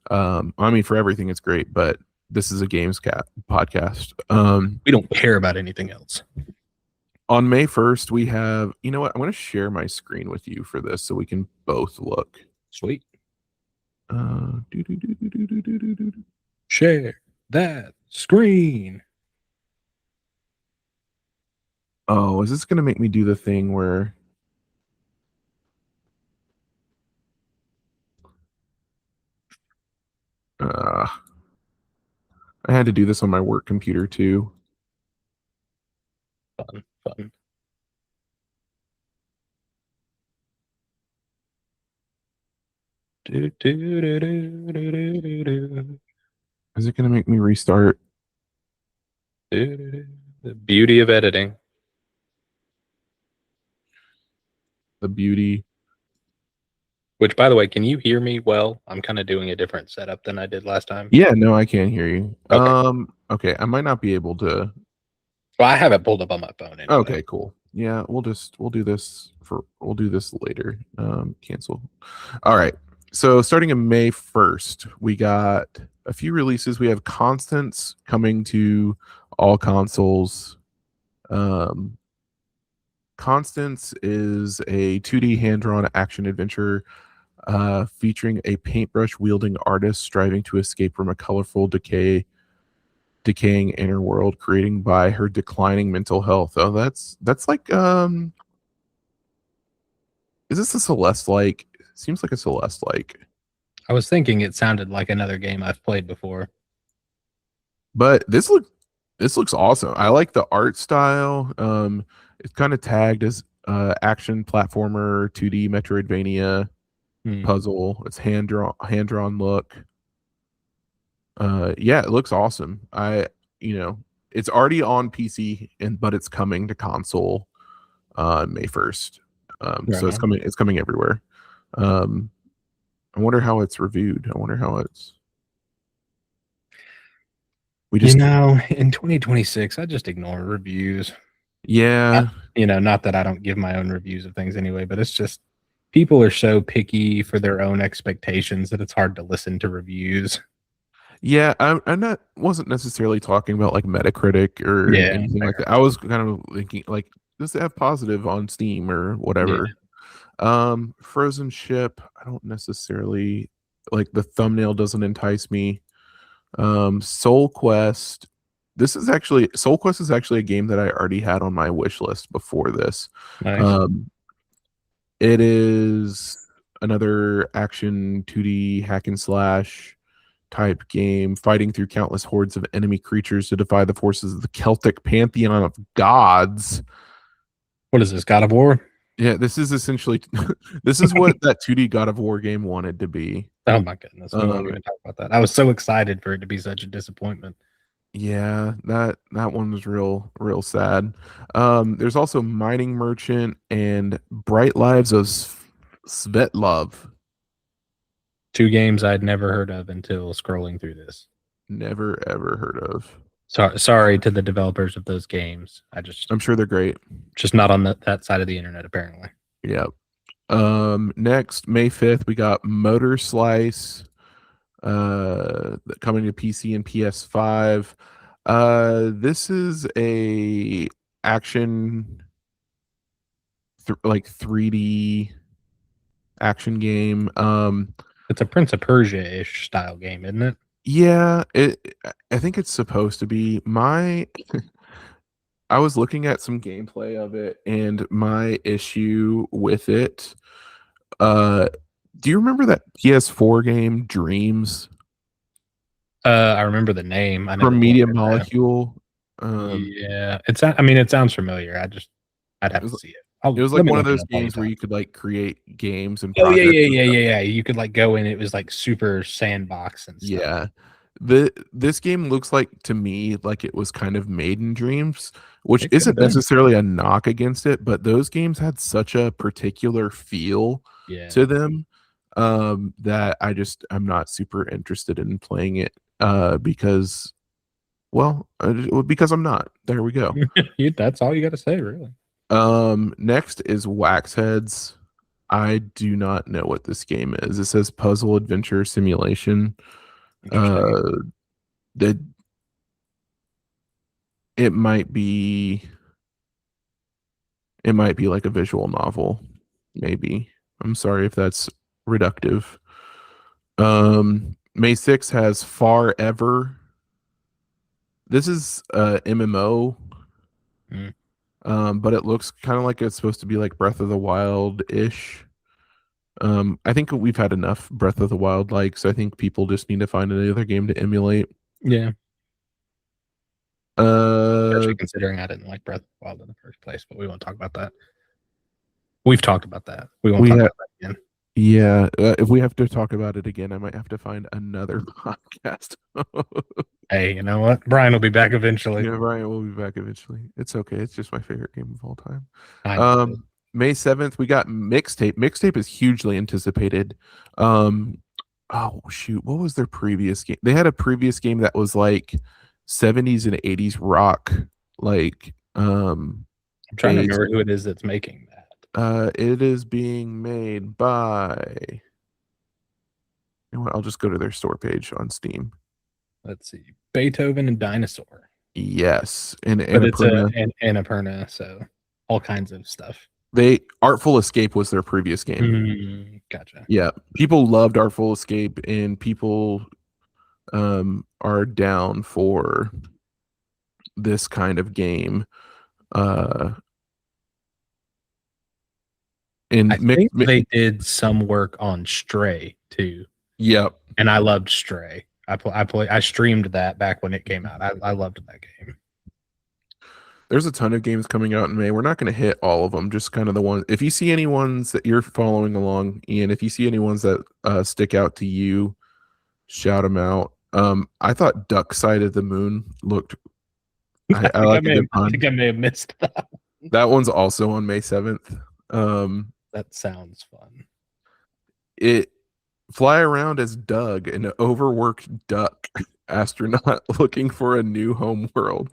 Speaker 1: I mean, for everything, it's great. But this is a games cat podcast.
Speaker 2: We don't care about anything else.
Speaker 1: On May 1st, we have. You know what? I'm going to share my screen with you for this so we can both look.
Speaker 2: Sweet.
Speaker 1: Uh, do, do, do, do, do, do, do, do, do.
Speaker 2: Share that screen.
Speaker 1: Oh, is this going to make me do the thing where? Uh, I had to do this on my work computer too.
Speaker 2: Fun, fun. Do, do, do, do, do, do, do,
Speaker 1: Is it going to make me restart
Speaker 2: do, do, do. The beauty of editing.
Speaker 1: the beauty?
Speaker 2: Which, by the way, can you hear me well? I'm kind of doing a different setup than I did last time.
Speaker 1: Yeah, no, I can't hear you.
Speaker 2: Okay.
Speaker 1: Okay, I might not be able to.
Speaker 2: Well, I have it pulled up on my phone anyway.
Speaker 1: Okay, cool. Yeah, we'll do this later. Cancel. All right. So starting in May 1st, we got a few releases. We have Constance coming to all consoles. Um, Constance is a 2D hand-drawn action adventure featuring a paintbrush wielding artist striving to escape from a colorful decaying inner world created by her declining mental health. Oh, that's like is this a Celeste like? Seems like a Celeste like.
Speaker 2: I was thinking it sounded like another game I've played before.
Speaker 1: But this looks awesome. I like the art style. It's kind of tagged as action platformer, 2D Metroidvania
Speaker 2: Hmm.
Speaker 1: puzzle. It's hand drawn look. Yeah, it looks awesome. It's already on PC but it's coming to console May 1st.
Speaker 2: Right
Speaker 1: So
Speaker 2: on.
Speaker 1: it's coming everywhere. Um, I wonder how it's reviewed. I wonder how it's we
Speaker 2: You
Speaker 1: just
Speaker 2: know, in 2026, I just ignore reviews.
Speaker 1: yeah.
Speaker 2: Not that I don't give my own reviews of things anyway, but it's just people are so picky for their own expectations that it's hard to listen to reviews.
Speaker 1: Yeah, I'm not wasn't necessarily talking about like Metacritic or
Speaker 2: Yeah,
Speaker 1: anything like
Speaker 2: fair.
Speaker 1: that. I was kind of thinking like does it have positive on Steam or
Speaker 2: Yeah,
Speaker 1: whatever. Frozen Ship, I don't necessarily like the thumbnail doesn't entice me. Soul Quest. Soul Quest is actually a game that I already had on my wish list before this.
Speaker 2: nice.
Speaker 1: Um, it is another action 2D hack and slash type game, fighting through countless hordes of enemy creatures to defy the forces of the Celtic pantheon of gods.
Speaker 2: What is this, God of War?
Speaker 1: Yeah, this is essentially this is what that 2D God of War game wanted to be.
Speaker 2: Oh my goodness, we won't
Speaker 1: Um,
Speaker 2: even talk about that. I was so excited for it to be such a disappointment.
Speaker 1: yeah, that one was real sad. There's also Mining Merchant and Bright Lives of Svetlov.
Speaker 2: Two games I'd never heard of until scrolling through this.
Speaker 1: Never ever heard of.
Speaker 2: Sorry to the developers of those games.
Speaker 1: I'm sure they're great.
Speaker 2: Just not on that side of the internet apparently.
Speaker 1: Yeah. Next, May 5th, we got Motor Slice coming to PC and PS5. This is a action like 3D action game.
Speaker 2: It's a Prince of Persia-ish style game, isn't it?
Speaker 1: Yeah, I think it's supposed to be. I was looking at some gameplay of it, and my issue with it. Uh, do you remember that PS4 game Dreams
Speaker 2: I remember the name. I never
Speaker 1: from
Speaker 2: played
Speaker 1: Media
Speaker 2: it though.
Speaker 1: Molecule?
Speaker 2: Yeah, I mean, it sounds familiar. I'd
Speaker 1: It
Speaker 2: have to
Speaker 1: was
Speaker 2: see it.
Speaker 1: it was
Speaker 2: Let
Speaker 1: like
Speaker 2: me
Speaker 1: one of
Speaker 2: look it
Speaker 1: those
Speaker 2: up while you
Speaker 1: games where
Speaker 2: talk.
Speaker 1: you could like create games and
Speaker 2: Oh yeah,
Speaker 1: projects
Speaker 2: yeah,
Speaker 1: and
Speaker 2: yeah,
Speaker 1: stuff.
Speaker 2: yeah, yeah. You could like go in. It was like super sandbox and stuff.
Speaker 1: Yeah. This game looks like to me like it was kind of made in Dreams, which
Speaker 2: It could have
Speaker 1: isn't
Speaker 2: been.
Speaker 1: necessarily a knock against it, but those games had such a particular feel
Speaker 2: Yeah.
Speaker 1: to them that I'm not super interested in playing it because because I'm not. There we go.
Speaker 2: That's all you got to say, really.
Speaker 1: Next is Wax Heads. I do not know what this game is. It says puzzle adventure simulation.
Speaker 2: Interesting.
Speaker 1: Uh, that it might be like a visual novel, maybe. I'm sorry if that's reductive. May 6 has Far Ever. This is MMO,
Speaker 2: Mm.
Speaker 1: but it looks kind of like it's supposed to be like Breath of the Wild ish. I think we've had enough Breath of the Wild likes. I think people just need to find another game to emulate.
Speaker 2: Yeah.
Speaker 1: Uh,
Speaker 2: Especially considering I didn't like Breath of the Wild in the first place, but we won't talk about that. We've talked about that. We won't
Speaker 1: we
Speaker 2: talk
Speaker 1: have
Speaker 2: about that again.
Speaker 1: yeah. If we have to talk about it again, I might have to find another podcast.
Speaker 2: Hey, you know what? Brian will be back eventually.
Speaker 1: Yeah, Ryan will be back eventually. It's okay. It's just my favorite game of all time.
Speaker 2: I know it is.
Speaker 1: May 7th, we got Mixtape. Mixtape is hugely anticipated. Um, oh shoot, what was their previous game? They had a previous game that was like 70s and 80s rock, like
Speaker 2: I'm trying to remember who it is that's making that.
Speaker 1: It is being made by. You know what? I'll just go to their store page on Steam.
Speaker 2: Let's see, Beethoven and Dinosaur,
Speaker 1: Yes, and
Speaker 2: but it's a
Speaker 1: Annapurna.
Speaker 2: an Annapurna, so all kinds of stuff.
Speaker 1: They Artful Escape was their previous game.
Speaker 2: Gotcha.
Speaker 1: Yeah, people loved Artful Escape, and people are down for this kind of game.
Speaker 2: I
Speaker 1: And
Speaker 2: think they did some work on Stray too,
Speaker 1: yep.
Speaker 2: and I loved Stray. I streamed that back when it came out. I loved that game.
Speaker 1: There's a ton of games coming out in May. We're not going to hit all of them, just kind of the ones. If you see any ones that you're following along, Ian, if you see any ones that stick out to you, shout them out. I thought Duck Side of the Moon looked. I like a good pun.
Speaker 2: I think I may have missed that.
Speaker 1: That one's also on May 7th.
Speaker 2: That sounds fun.
Speaker 1: It fly around as Doug, an overworked duck astronaut looking for a new home world.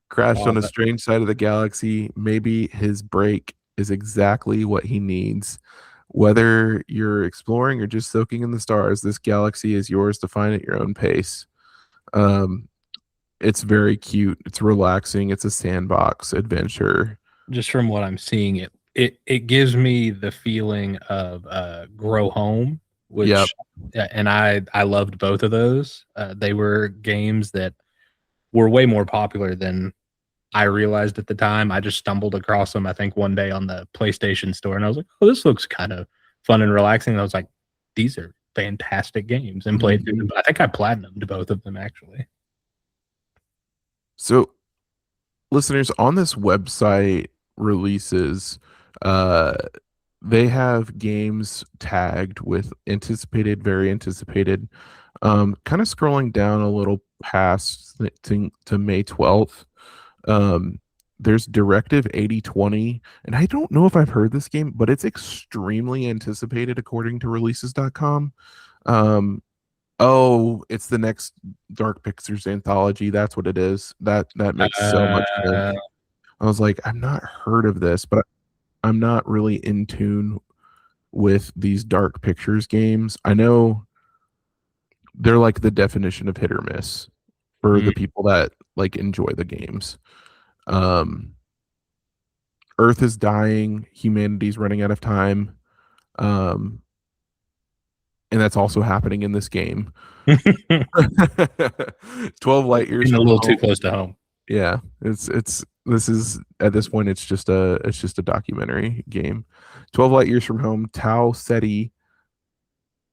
Speaker 1: Crashed on a strange side of the galaxy. Maybe his break is exactly what he needs. Whether you're exploring or just soaking in the stars, this galaxy is yours to find at your own pace. It's very cute. It's relaxing. It's a sandbox adventure.
Speaker 2: Just from what I'm seeing, it gives me the feeling of Grow Home, which
Speaker 1: Yep.
Speaker 2: And I loved both of those. They were games that were way more popular than I realized at the time. I just stumbled across them, I think, one day on the PlayStation Store, and I was like, "Oh, this looks kind of fun and relaxing." And I was like, "These are fantastic games," and played through them. I think I platinumed both of them actually.
Speaker 1: So, listeners, on this website releases, they have games tagged with anticipated, very anticipated. Kind of scrolling down a little past to May 12th. There's Directive 8020, and I don't know if I've heard this game, but it's extremely anticipated according to releases.com. Oh, it's the next Dark Pictures anthology. That's what it is. That makes so much sense. I was like, I've not heard of this, but I'm not really in tune with these Dark Pictures games. I know they're like the definition of hit or miss for the people that like enjoy the games. Earth is dying, humanity's running out of time. And that's also happening in this game. 12 light years
Speaker 2: Getting a little too close to home.
Speaker 1: Yeah, this is at this point it's just a documentary game. 12 light years from home, Tau Ceti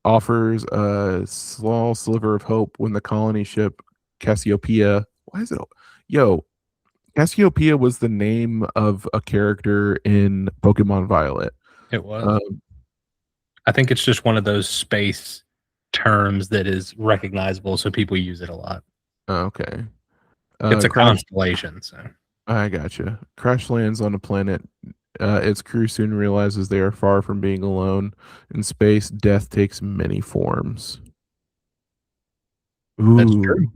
Speaker 1: offers a small sliver of hope when the colony ship Cassiopeia. Why is it? Yo, Cassiopeia was the name of a character in Pokemon Violet.
Speaker 2: It was. I think it's just one of those space terms that is recognizable, so people use it a lot.
Speaker 1: Okay.
Speaker 2: It's a constellation, so
Speaker 1: I gotcha. Crash lands on a planet. Its crew soon realizes they are far from being alone. In space, death takes many forms. Ooh.
Speaker 2: That's true.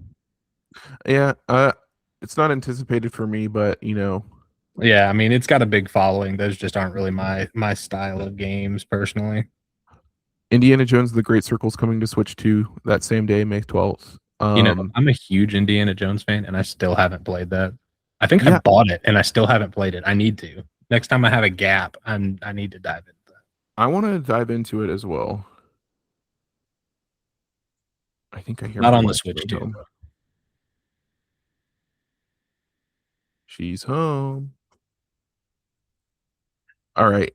Speaker 1: Yeah, it's not anticipated for me, but you know.
Speaker 2: Yeah, I mean, it's got a big following. Those just aren't really my style of games, personally.
Speaker 1: Indiana Jones: The Great Circle is coming to Switch 2 that same day, May 12th.
Speaker 2: I'm a huge Indiana Jones fan, and I still haven't played that. I think I bought it, and I still haven't played it. I need to. Next time I have a gap, I need to dive into that.
Speaker 1: I want to dive into it as well. I think I hear
Speaker 2: not on the Switch too.
Speaker 1: She's home. All right.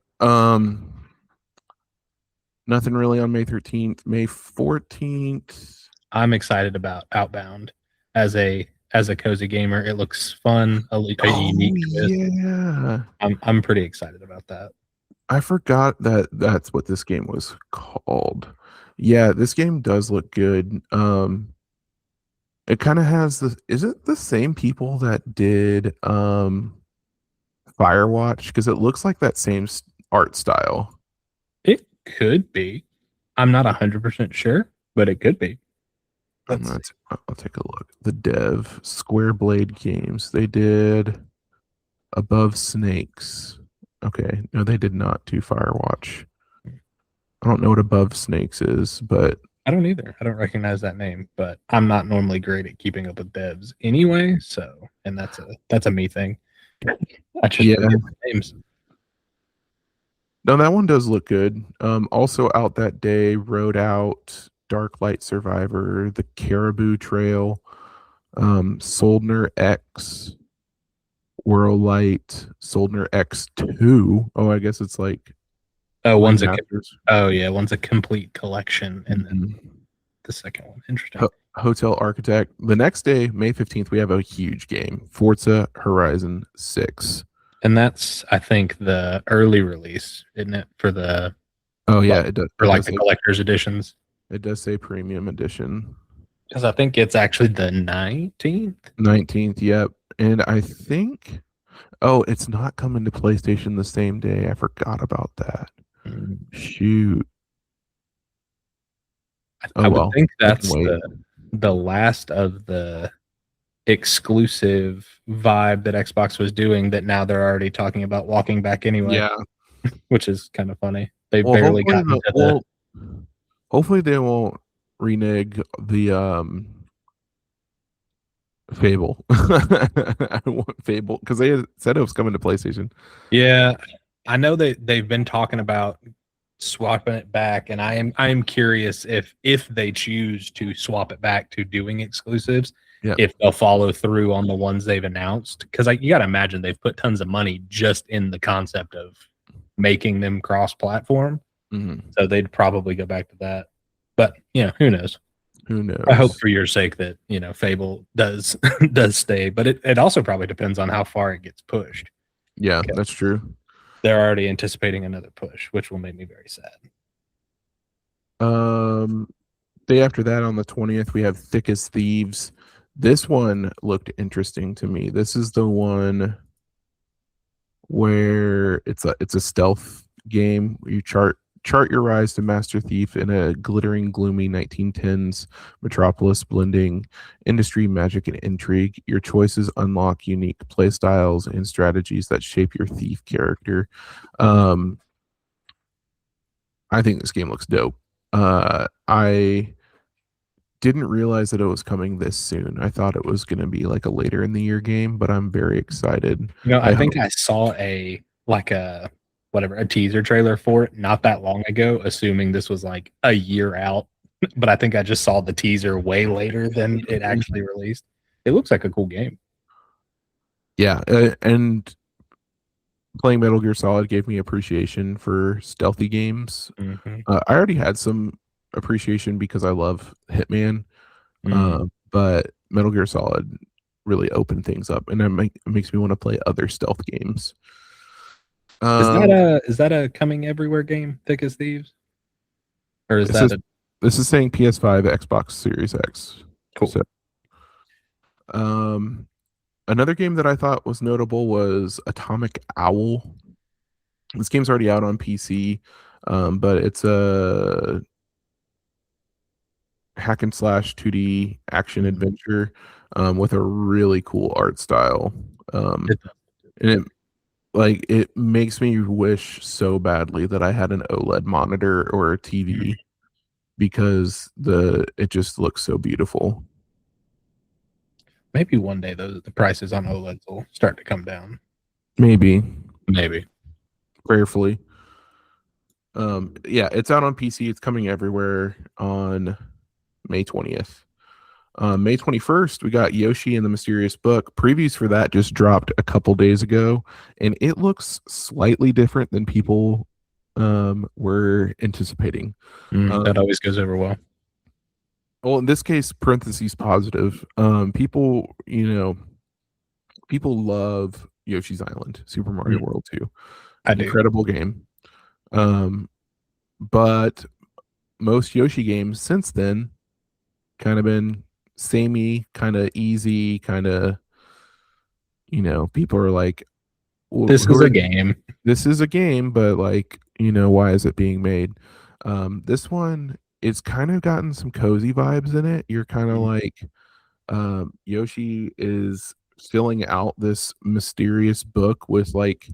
Speaker 1: Nothing really on May 13th. May 14th.
Speaker 2: I'm excited about Outbound as a cozy gamer. It looks fun, a unique twist.
Speaker 1: Yeah.
Speaker 2: I'm pretty excited about that.
Speaker 1: I forgot that's what this game was called. Yeah, this game does look good. It kind of has is it the same people that did Firewatch? Because it looks like that same art style.
Speaker 2: It could be. I'm not 100% sure, but it could be.
Speaker 1: I'll take a look. The dev, Square Blade Games. They did Above Snakes. Okay, no, they did not do Firewatch. I don't know what Above Snakes is, but
Speaker 2: I don't either. I don't recognize that name, but I'm not normally great at keeping up with devs anyway. So, and that's a me thing. I just
Speaker 1: yeah,
Speaker 2: forget the names.
Speaker 1: no, that one does look good. Also out that day, Rode Out, Dark Light Survivor, The Caribou Trail, Soldner X, Whirllight, Soldner X2. Oh, I guess it's like
Speaker 2: Oh,
Speaker 1: remasters.
Speaker 2: one's a complete collection, and then
Speaker 1: Mhm.
Speaker 2: the second one. Interesting.
Speaker 1: Hotel Architect. The next day, May 15th, we have a huge game, Forza Horizon 6.
Speaker 2: And that's, I think, the early release, isn't it, for the
Speaker 1: Oh
Speaker 2: like,
Speaker 1: yeah, it does.
Speaker 2: for like the collector's editions?
Speaker 1: It does say premium edition.
Speaker 2: Because I think it's actually the 19th.
Speaker 1: 19th, yep. And I think, oh, it's not coming to PlayStation the same day. I forgot about that. Shoot. Oh
Speaker 2: I would
Speaker 1: well.
Speaker 2: think
Speaker 1: I can
Speaker 2: that's
Speaker 1: wait.
Speaker 2: the last of the exclusive vibe that Xbox was doing that now they're already talking about walking back anyway,
Speaker 1: Yeah.
Speaker 2: which is kind of funny. They
Speaker 1: Well,
Speaker 2: barely got into the
Speaker 1: hopefully they won't renege the Fable. I want Fable because they said it was coming to PlayStation.
Speaker 2: Yeah, I know they've been talking about swapping it back, and I am curious if they choose to swap it back to doing exclusives,
Speaker 1: Yeah.
Speaker 2: if they'll follow through on the ones they've announced. Because you got to imagine they've put tons of money just in the concept of making them cross-platform, so they'd probably go back to that. But who knows?
Speaker 1: Who knows?
Speaker 2: I hope for your sake that Fable does does stay, but it also probably depends on how far it gets pushed.
Speaker 1: Yeah,
Speaker 2: Okay.
Speaker 1: that's true.
Speaker 2: They're already anticipating another push, which will make me very sad.
Speaker 1: Day after that on the 20th, we have Thick as Thieves. This one looked interesting to me. This is the one where it's a stealth game where you chart your rise to master thief in a glittering, gloomy 1910s metropolis blending industry, magic, and intrigue. Your choices unlock unique play styles and strategies that shape your thief character. I think this game looks dope. I didn't realize that it was coming this soon. I thought it was going to be like a later in the year game, but I'm very excited.
Speaker 2: I think I saw a teaser trailer for it not that long ago, assuming this was like a year out. But I think I just saw the teaser way later than it actually released. It looks like a cool game.
Speaker 1: Yeah, and playing Metal Gear Solid gave me appreciation for stealthy games.
Speaker 2: Mm-hmm.
Speaker 1: I already had some appreciation because I love Hitman, but Metal Gear Solid really opened things up, and it makes me want to play other stealth games.
Speaker 2: Is that a coming everywhere game, Thick as Thieves, or is that
Speaker 1: this is saying PS5, Xbox Series X.
Speaker 2: Cool?
Speaker 1: So, another game that I thought was notable was Atomic Owl. This game's already out on PC, but it's a hack and slash 2D action adventure with a really cool art style. And it makes me wish so badly that I had an OLED monitor or a TV because it just looks so beautiful.
Speaker 2: Maybe one day the prices on OLEDs will start to come down.
Speaker 1: Maybe. Prayerfully. Yeah, it's out on PC. It's coming everywhere on May 20th. May 21st, we got Yoshi and the Mysterious Book. Previews for that just dropped a couple days ago, and it looks slightly different than people were anticipating.
Speaker 2: That always goes over well.
Speaker 1: Well, in this case, parentheses positive. People love Yoshi's Island, Super Mario World 2. Incredible game. But most Yoshi games since then kind of been samey, kind of easy, kind of, people are like, well,
Speaker 2: this is a game.
Speaker 1: This is a game, but like, why is it being made? This one, it's kind of gotten some cozy vibes in it. You're kind of like, Yoshi is filling out this mysterious book with like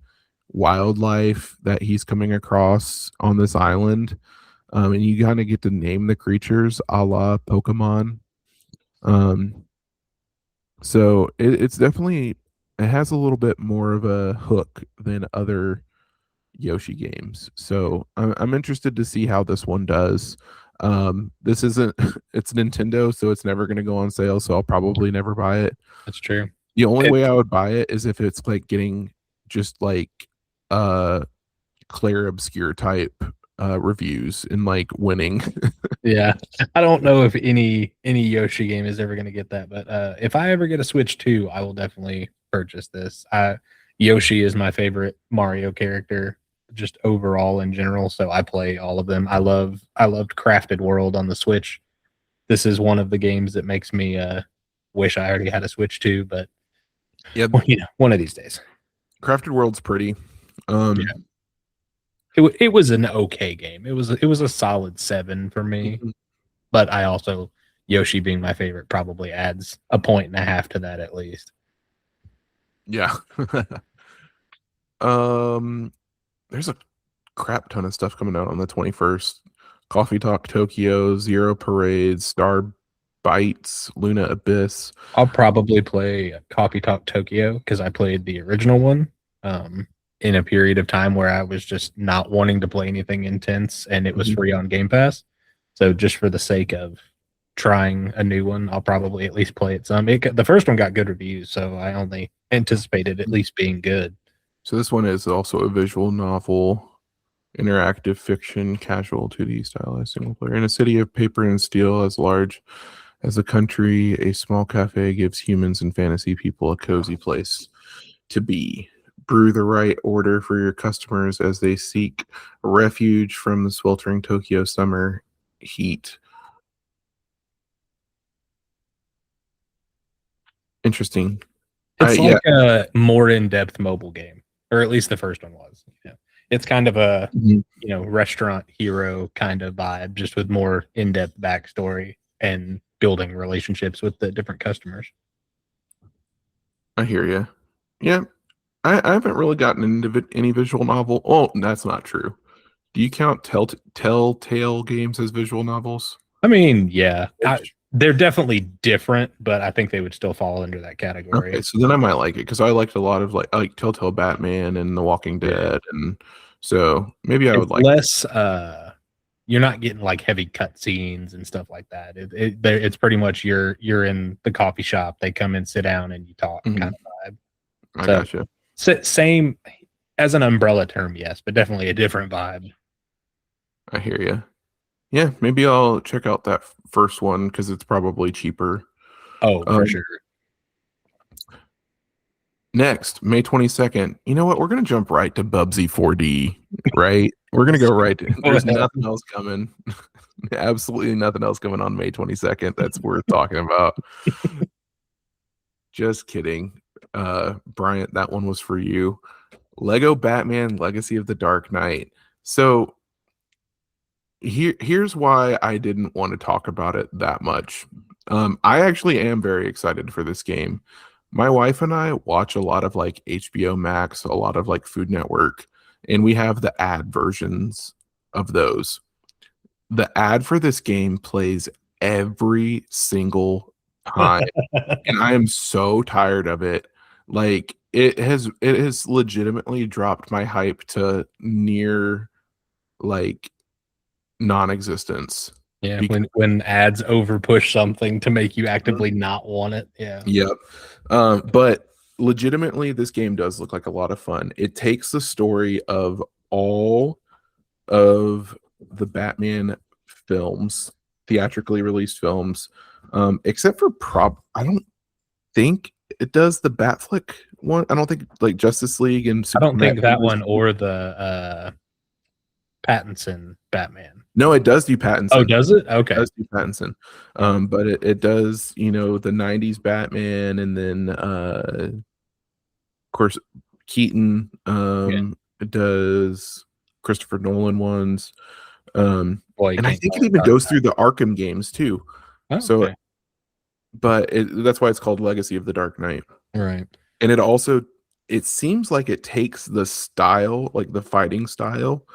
Speaker 1: wildlife that he's coming across on this island. And you kind of get to name the creatures a la Pokemon. Um, so it's definitely, it has a little bit more of a hook than other Yoshi games. So I'm interested to see how this one does. This isn't, it's Nintendo, so it's never going to go on sale. So I'll probably never buy it.
Speaker 2: That's true.
Speaker 1: The only way I would buy it is if it's like getting just like Claire Obscure type reviews and like winning.
Speaker 2: Yeah, I don't know if any Yoshi game is ever going to get that, but if I ever get a Switch 2, I will definitely purchase this. Yoshi is my favorite Mario character, just overall in general. So I play all of them. I loved Crafted World on the Switch. This is one of the games that makes me wish I already had a Switch 2, but
Speaker 1: Yeah,
Speaker 2: well, one of these days.
Speaker 1: Crafted World's pretty.
Speaker 2: Yeah. It was an okay game. It was a solid 7 for me.
Speaker 1: Mhm.
Speaker 2: But I also, Yoshi being my favorite probably adds a point and a half to that at least.
Speaker 1: Yeah. There's a crap ton of stuff coming out on the 21st. Coffee Talk Tokyo, Zero Parades, Star Bites, Luna Abyss.
Speaker 2: I'll probably play Coffee Talk Tokyo because I played the original one in a period of time where I was just not wanting to play anything intense, and it was free on Game Pass. So just for the sake of trying a new one, I'll probably at least play it some. The first one got good reviews, so I only anticipated at least being good.
Speaker 1: So this one is also a visual novel, interactive fiction, casual 2D stylized single player. In a city of paper and steel as large as a country, a small cafe gives humans and fantasy people a cozy place to be. Brew the right order for your customers as they seek refuge from the sweltering Tokyo summer heat. Interesting.
Speaker 2: It's like a more in-depth mobile game, or at least the first one was. Yeah. It's kind of a restaurant hero kind of vibe, just with more in-depth backstory and building relationships with the different customers.
Speaker 1: I hear you. Yeah, I haven't really gotten into any visual novel. Oh, that's not true. Do you count Telltale games as visual novels?
Speaker 2: I mean, yeah, they're definitely different, but I think they would still fall under that category.
Speaker 1: Okay, so then I might like it because I liked a lot of like Telltale Batman and The Walking Dead, and so maybe I would like
Speaker 2: less. You're not getting like heavy cutscenes and stuff like that. It's pretty much you're in the coffee shop. They come and sit down and you talk kind of vibe.
Speaker 1: I gotcha.
Speaker 2: Same as an umbrella term, yes, but definitely a different vibe.
Speaker 1: I hear you. Yeah, maybe I'll check out that first one because it's probably cheaper.
Speaker 2: Oh, for sure.
Speaker 1: Next, May 22nd. You know what? We're going to jump right to Bubsy 4D, right? We're going to go right to, there's nothing else coming. Absolutely nothing else coming on May 22nd that's worth talking about. Just kidding. Bryant, that one was for you. Lego Batman Legacy of the Dark Knight. So here's why I didn't want to talk about it that much. I actually am very excited for this game. My wife and I watch a lot of like HBO Max, a lot of like Food Network, and we have the ad versions of those. The ad for this game plays every single time, and I am so tired of it. Like it has legitimately dropped my hype to near like non-existence.
Speaker 2: Yeah, when ads over push something to make you actively not want it. Yeah.
Speaker 1: Yep. But legitimately, this game does look like a lot of fun. It takes the story of all of the Batman films, theatrically released films, except for I don't think it does the Batfleck one. I don't think like Justice League and
Speaker 2: I don't think that one or the Pattinson Batman.
Speaker 1: No, it does do Pattinson.
Speaker 2: Oh, does it? Okay.
Speaker 1: It does do Pattinson. But it does, the 90s Batman, and then of course Keaton. It does Christopher Nolan ones. And I think it even goes through the Arkham games too.
Speaker 2: Oh,
Speaker 1: so
Speaker 2: okay.
Speaker 1: But that's why it's called Legacy of the Dark Knight.
Speaker 2: Right.
Speaker 1: And it seems like it takes the style, like the fighting style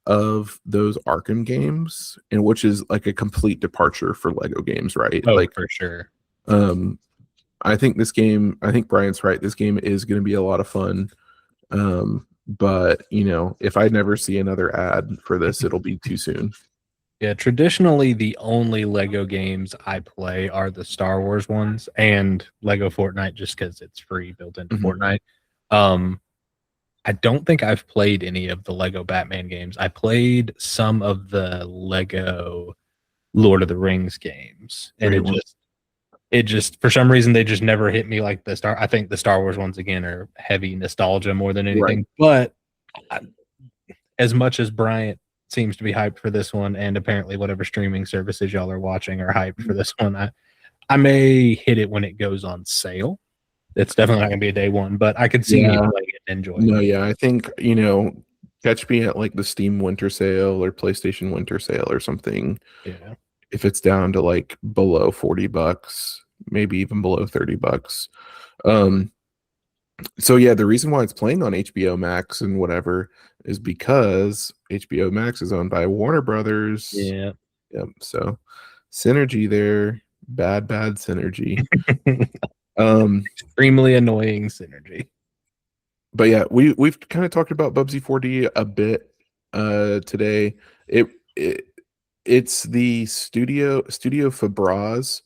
Speaker 1: of those Arkham games, and which is like a complete departure for Lego games, right?
Speaker 2: Oh,
Speaker 1: Like,
Speaker 2: for sure.
Speaker 1: um, I think Brian's right. This game is going to be a lot of fun. But if I never see another ad for this, it'll be too soon.
Speaker 2: Yeah, traditionally the only Lego games I play are the Star Wars ones and Lego Fortnite just because it's free built into
Speaker 1: Mhm.
Speaker 2: Fortnite. Um, I don't think I've played any of the Lego Batman games. I played some of the Lego Lord of the Rings games, and
Speaker 1: Great one.
Speaker 2: it just for some reason they just never hit me like the Star. I think the Star Wars ones again are heavy nostalgia more than
Speaker 1: Right.
Speaker 2: anything. But I, as much as Bryant seems to be hyped for this one, and apparently whatever streaming services y'all are watching are hyped for this one, I may hit it when it goes on sale. It's definitely not going to be a day one, but I could see me
Speaker 1: Yeah.
Speaker 2: playing it and enjoying
Speaker 1: No,
Speaker 2: it.
Speaker 1: yeah. I think, catch me at like the Steam Winter Sale or PlayStation Winter Sale or something.
Speaker 2: Yeah.
Speaker 1: If it's down to like below $40, maybe even below $30. Um, so yeah, the reason why it's playing on HBO Max and whatever is because HBO Max is owned by Warner Brothers.
Speaker 2: Yeah.
Speaker 1: Yep. So synergy there, bad synergy. Um,
Speaker 2: Extremely annoying synergy.
Speaker 1: but yeah, we've kind of talked about Bubsy 4D a bit today. It, it it's the Studio Fabraz.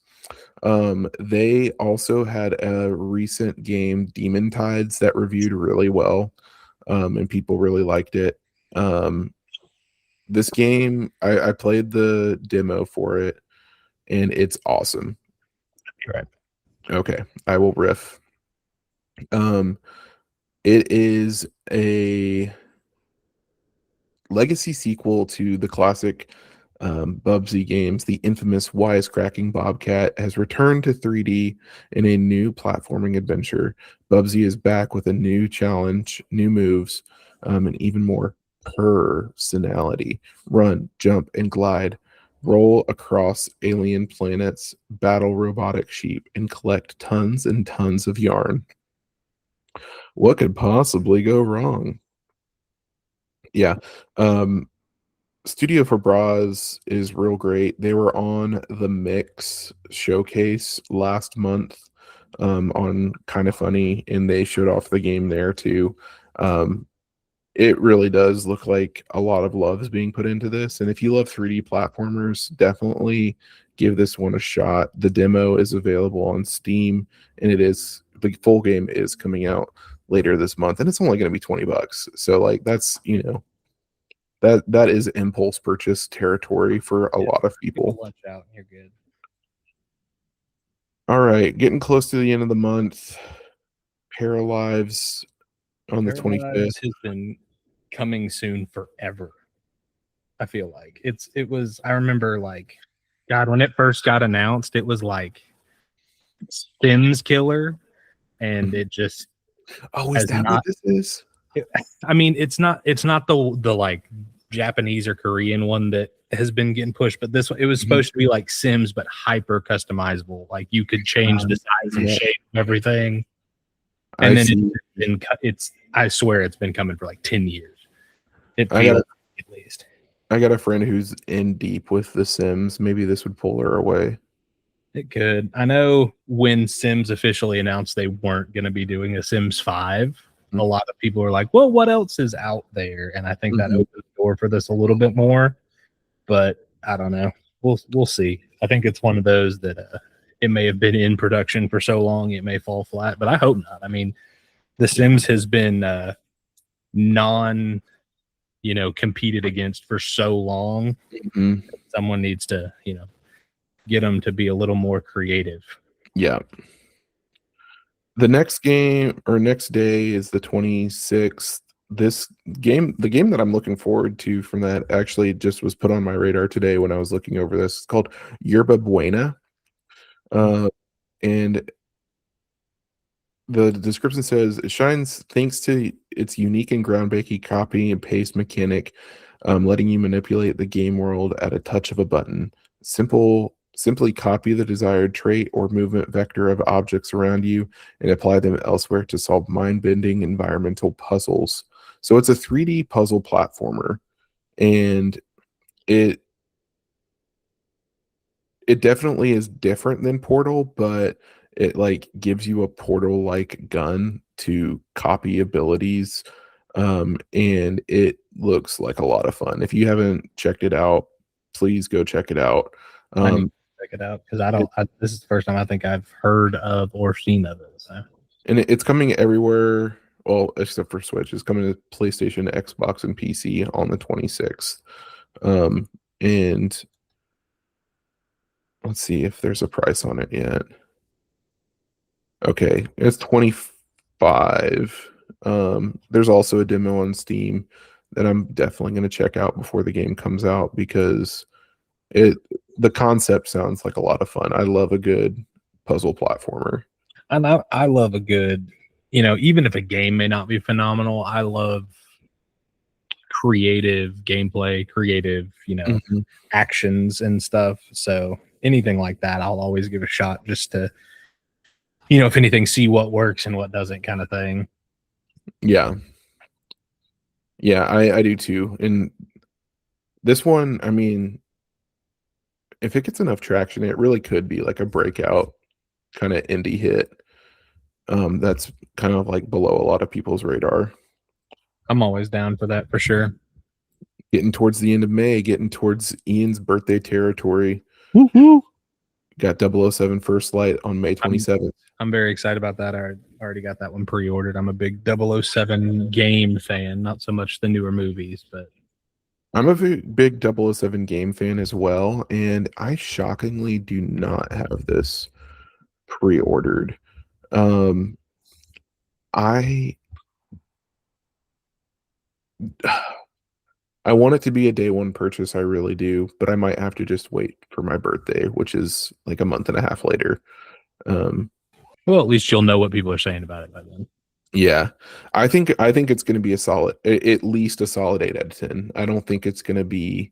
Speaker 1: They also had a recent game, Demon Tides, that reviewed really well, and people really liked it. This game, I played the demo for it, and it's awesome.
Speaker 2: Right.
Speaker 1: Okay, I will riff. Um, it is a legacy sequel to the classic Bubsy games. The infamous wisecracking Bobcat has returned to 3D in a new platforming adventure. Bubsy is back with a new challenge, new moves, and even more personality. Run, jump, and glide. Roll across alien planets, battle robotic sheep, and collect tons and tons of yarn. What could possibly go wrong? Yeah. Um, Studio for Bras is real great. They were on the Mix showcase last month on Kind of Funny, and they showed off the game there too. Um, it really does look like a lot of love is being put into this. And if you love 3D platformers, definitely give this one a shot. The demo is available on Steam, and the full game is coming out later this month, and it's only going to be $20. So like that's that is impulse purchase territory for a
Speaker 2: Yeah.
Speaker 1: lot of
Speaker 2: Get the
Speaker 1: people.
Speaker 2: lunch out. You're good.
Speaker 1: All right, getting close to the end of the month. Paralives on the
Speaker 2: Paralyze
Speaker 1: 25th.
Speaker 2: has been coming soon forever. I feel like it was. I remember like, God, when it first got announced, it was like Sims Killer, and it just
Speaker 1: Oh, is
Speaker 2: has
Speaker 1: that what
Speaker 2: not.
Speaker 1: this is?
Speaker 2: I mean, it's not the like Japanese or Korean one that has been getting pushed, but this one it was
Speaker 1: Mhm.
Speaker 2: supposed to be like Sims but hyper customizable. Like you could change the size and
Speaker 1: Yeah,
Speaker 2: shape of everything,
Speaker 1: I
Speaker 2: and then it's
Speaker 1: see.
Speaker 2: been it's I swear it's been coming for like 10 years. It
Speaker 1: I got
Speaker 2: feels
Speaker 1: a
Speaker 2: at least.
Speaker 1: I got a friend who's in deep with The Sims. Maybe this would pull her away.
Speaker 2: It could. I know when Sims officially announced they weren't going to be doing a Sims 5, a lot of people were like, well, what else is out there? And I think that
Speaker 1: Mhm.
Speaker 2: opened the door for this a little bit more. But I don't know. We'll see. I think it's one of those that it may have been in production for so long it may fall flat, but I hope not. I mean, The Sims has been non, competed against for so long.
Speaker 1: Mhm.
Speaker 2: Someone needs to, get them to be a little more creative.
Speaker 1: Yeah. The next game or next day is the 26th. The game that I'm looking forward to from that actually just was put on my radar today when I was looking over this. It's called Yerba Buena. Uh, and the description says it shines thanks to its unique and groundbreaking copy and paste mechanic, letting you manipulate the game world at a touch of a button. Simple Simply copy the desired trait or movement vector of objects around you and apply them elsewhere to solve mind-bending environmental puzzles. So it's a 3D puzzle platformer, and it it definitely is different than Portal, but it like gives you a Portal like gun to copy abilities. And it looks like a lot of fun. If you haven't checked it out, please go check it out.
Speaker 2: I need
Speaker 1: Um,
Speaker 2: to check it out because I don't. This is the first time I think I've heard of or seen of it. So
Speaker 1: and it's coming everywhere. Well, except for Switch, it's coming to PlayStation, Xbox, and PC on the 26th. And let's see if there's a price on it yet. Okay, it's 25. There's also a demo on Steam that I'm definitely going to check out before the game comes out because it the concept sounds like a lot of fun. I love a good puzzle platformer.
Speaker 2: and I love a good, even if a game may not be phenomenal, I love creative gameplay, creative,
Speaker 1: Mhm.
Speaker 2: actions and stuff. So anything like that, I'll always give a shot just to, if anything, see what works and what doesn't, kind of thing.
Speaker 1: Yeah. Yeah, I do too. And this one, I mean, if it gets enough traction, it really could be like a breakout kind of indie hit. That's kind of like below a lot of people's radar.
Speaker 2: I'm always down for that for sure.
Speaker 1: Getting towards the end of May, getting towards Ian's birthday territory.
Speaker 2: Woo-hoo.
Speaker 1: Got 007 First Light on May 27th.
Speaker 2: I'm very excited about that. I already got that one pre-ordered. I'm a big 007 game fan, not so much the newer movies, but
Speaker 1: I'm a big 007 game fan as well, and I shockingly do not have this pre-ordered. I I want it to be a day one purchase, I really do, but I might have to just wait for my birthday, which is like a month and a half later.
Speaker 2: well, at least you'll know what people are saying about it by then.
Speaker 1: Yeah, I think it's going to be a solid, at least a solid 8 out of 10. I don't think it's going to be.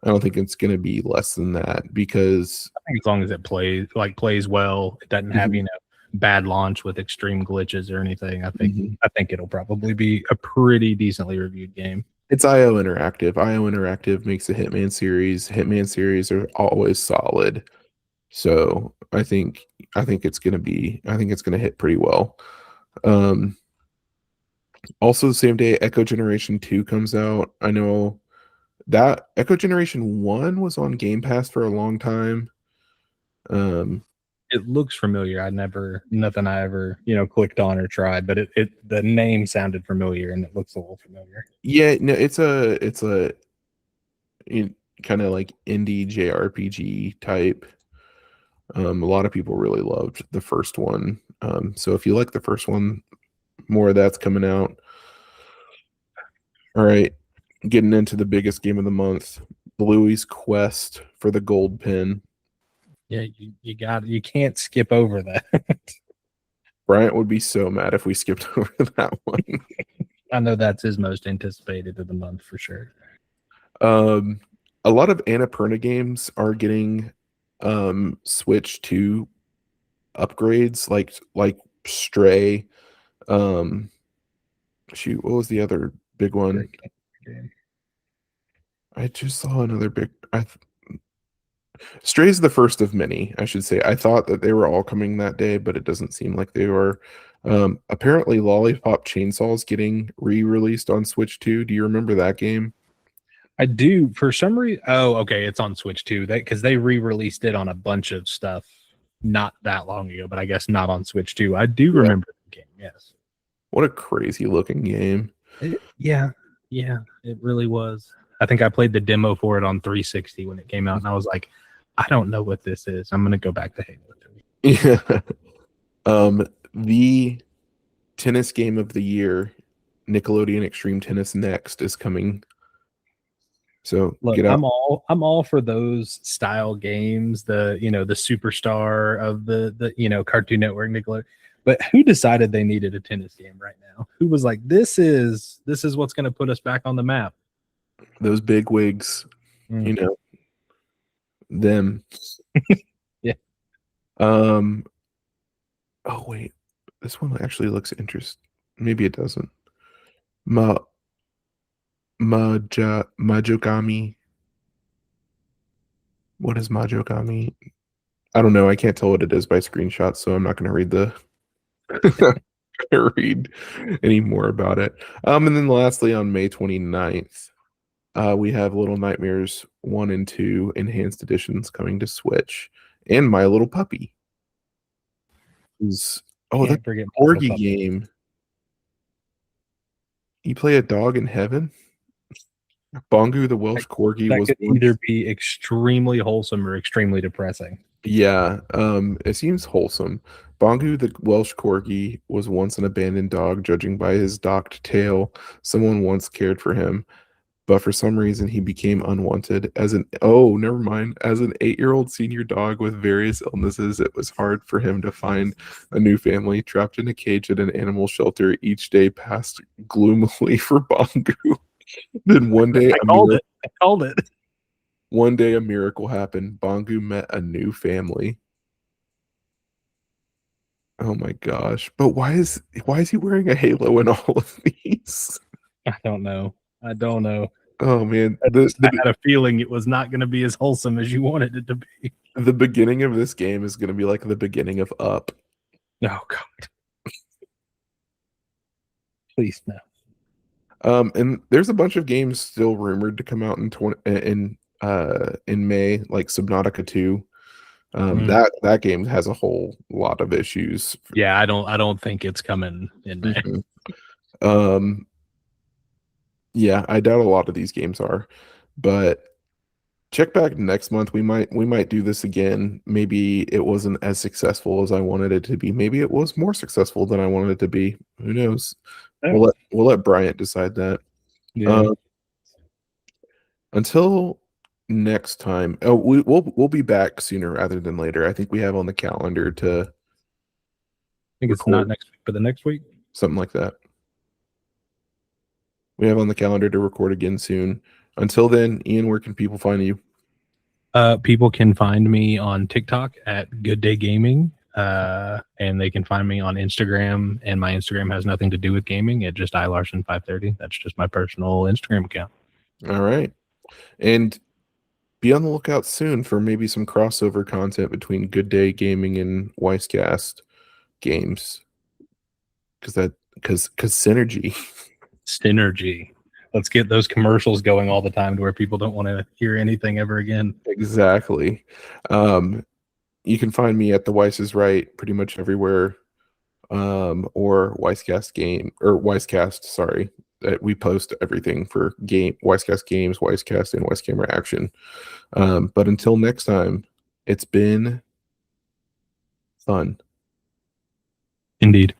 Speaker 1: I don't think it's going to be less than that because
Speaker 2: I think as long as it plays well, it doesn't have
Speaker 1: Mhm.
Speaker 2: bad launch with extreme glitches or anything.
Speaker 1: Mhm.
Speaker 2: I think it'll probably be a pretty decently reviewed game.
Speaker 1: It's IO Interactive. IO Interactive makes a Hitman series. Hitman series are always solid. So I think it's gonna hit pretty well. Um, Also the same day Echo Generation 2 comes out. I know that Echo Generation 1 was on Game Pass for a long time.
Speaker 2: It looks familiar. Nothing I ever clicked on or tried, but the name sounded familiar and it looks a little familiar.
Speaker 1: Yeah, no, it's a kind of like indie JRPG type. A lot of people really loved the first one. So if you like the first one, more of that's coming out. All right, getting into the biggest game of the month, Bluey's Quest for the gold pin.
Speaker 2: Yeah, you can't skip over that.
Speaker 1: Bryant would be so mad if we skipped over that one.
Speaker 2: I know that's his most anticipated of the month for sure.
Speaker 1: A lot of Annapurna games are getting Switch 2 upgrades, like Stray. Shoot, what was the other big one? I just saw another big. Stray's the first of many, I should say. I thought that they were all coming that day, but it doesn't seem like they were. Apparently, Lollipop Chainsaw is getting re-released on Switch 2. Do you remember that game?
Speaker 2: I do for some reason. Oh, okay, it's on Switch too. Because they re-released it on a bunch of stuff not that long ago, but I guess not on Switch too. I do
Speaker 1: Yeah.
Speaker 2: remember the game. Yes.
Speaker 1: What a crazy looking game.
Speaker 2: Yeah, it really was. I think I played the demo for it on 360 when it came out, and I was like, I don't know what this is. I'm gonna go back to Halo 3.
Speaker 1: Yeah. The tennis game of the year, Nickelodeon Extreme Tennis Next, is coming. So
Speaker 2: Look,
Speaker 1: get out.
Speaker 2: I'm all for those style games, the superstar of the Cartoon Network Nickelodeon. But who decided they needed a tennis game right now? Who was like, this is what's going to put us back on the map?
Speaker 1: Those big wigs, you know, them.
Speaker 2: Yeah.
Speaker 1: Oh wait, this one actually looks interesting. Maybe it doesn't. Ma Majogami. What is Majogami? I don't know. I can't tell what it is by screenshot, so I'm not going to read the read any more about it. And then lastly, on May 29th, we have Little Nightmares 1 and 2 enhanced editions coming to Switch, and My Little Puppy. Is
Speaker 2: Can't
Speaker 1: that
Speaker 2: forget My Little
Speaker 1: corgi
Speaker 2: Puppy.
Speaker 1: game. You play a dog in heaven? Bongu the Welsh corgi
Speaker 2: That
Speaker 1: was
Speaker 2: could
Speaker 1: once.
Speaker 2: either be extremely wholesome or extremely depressing.
Speaker 1: Yeah, it seems wholesome. Bongu the Welsh corgi was once an abandoned dog. Judging by his docked tail, someone once cared for him, but for some reason he became unwanted. Never mind. As an 8-year-old senior dog with various illnesses, it was hard for him to find a new family. Trapped in a cage at an animal shelter, each day passed gloomily for Bongu. Then one day,
Speaker 2: I called it. I called it.
Speaker 1: one day a miracle happened. Bongu met a new family. Oh my gosh. But why is he wearing a halo in all of these?
Speaker 2: I don't know. I don't know.
Speaker 1: Oh man.
Speaker 2: I had a feeling it was not going to be as wholesome as you wanted it to be.
Speaker 1: The beginning of this game is gonna be like the beginning of Up.
Speaker 2: Oh God. Please no.
Speaker 1: And there's a bunch of games still rumored to come out in May, like Subnautica 2. That game has a whole lot of issues.
Speaker 2: Yeah, I don't think it's coming in May.
Speaker 1: Mhm. Yeah, I doubt a lot of these games are, but check back next month. We might do this again. Maybe it wasn't as successful as I wanted it to be. Maybe it was more successful than I wanted it to be. Who knows?
Speaker 2: Yeah.
Speaker 1: We'll let Bryant decide that.
Speaker 2: Yeah.
Speaker 1: Until next time. Oh, we'll be back sooner rather than later. I think we have on the calendar to
Speaker 2: I think it's not
Speaker 1: record
Speaker 2: next week, but the next week.
Speaker 1: something like that. We have on the calendar to record again soon. Until then, Ian, where can people find you?
Speaker 2: People can find me on TikTok at Good Day Gaming, and they can find me on Instagram. And my Instagram has nothing to do with gaming. It's just iLarson530. That's just my personal Instagram account.
Speaker 1: All right. And be on the lookout soon for maybe some crossover content between Good Day Gaming and Weisscast games. Because synergy.
Speaker 2: Synergy. Let's get those commercials going all the time to where people don't want to hear anything ever again.
Speaker 1: Exactly. You can find me at the Weiss is Right pretty much everywhere. Or Weisscast game or Weisscast, sorry. That we post everything for Weisscast games, Weisscast, and Weiss Camera Action. But until next time, it's been fun.
Speaker 2: Indeed.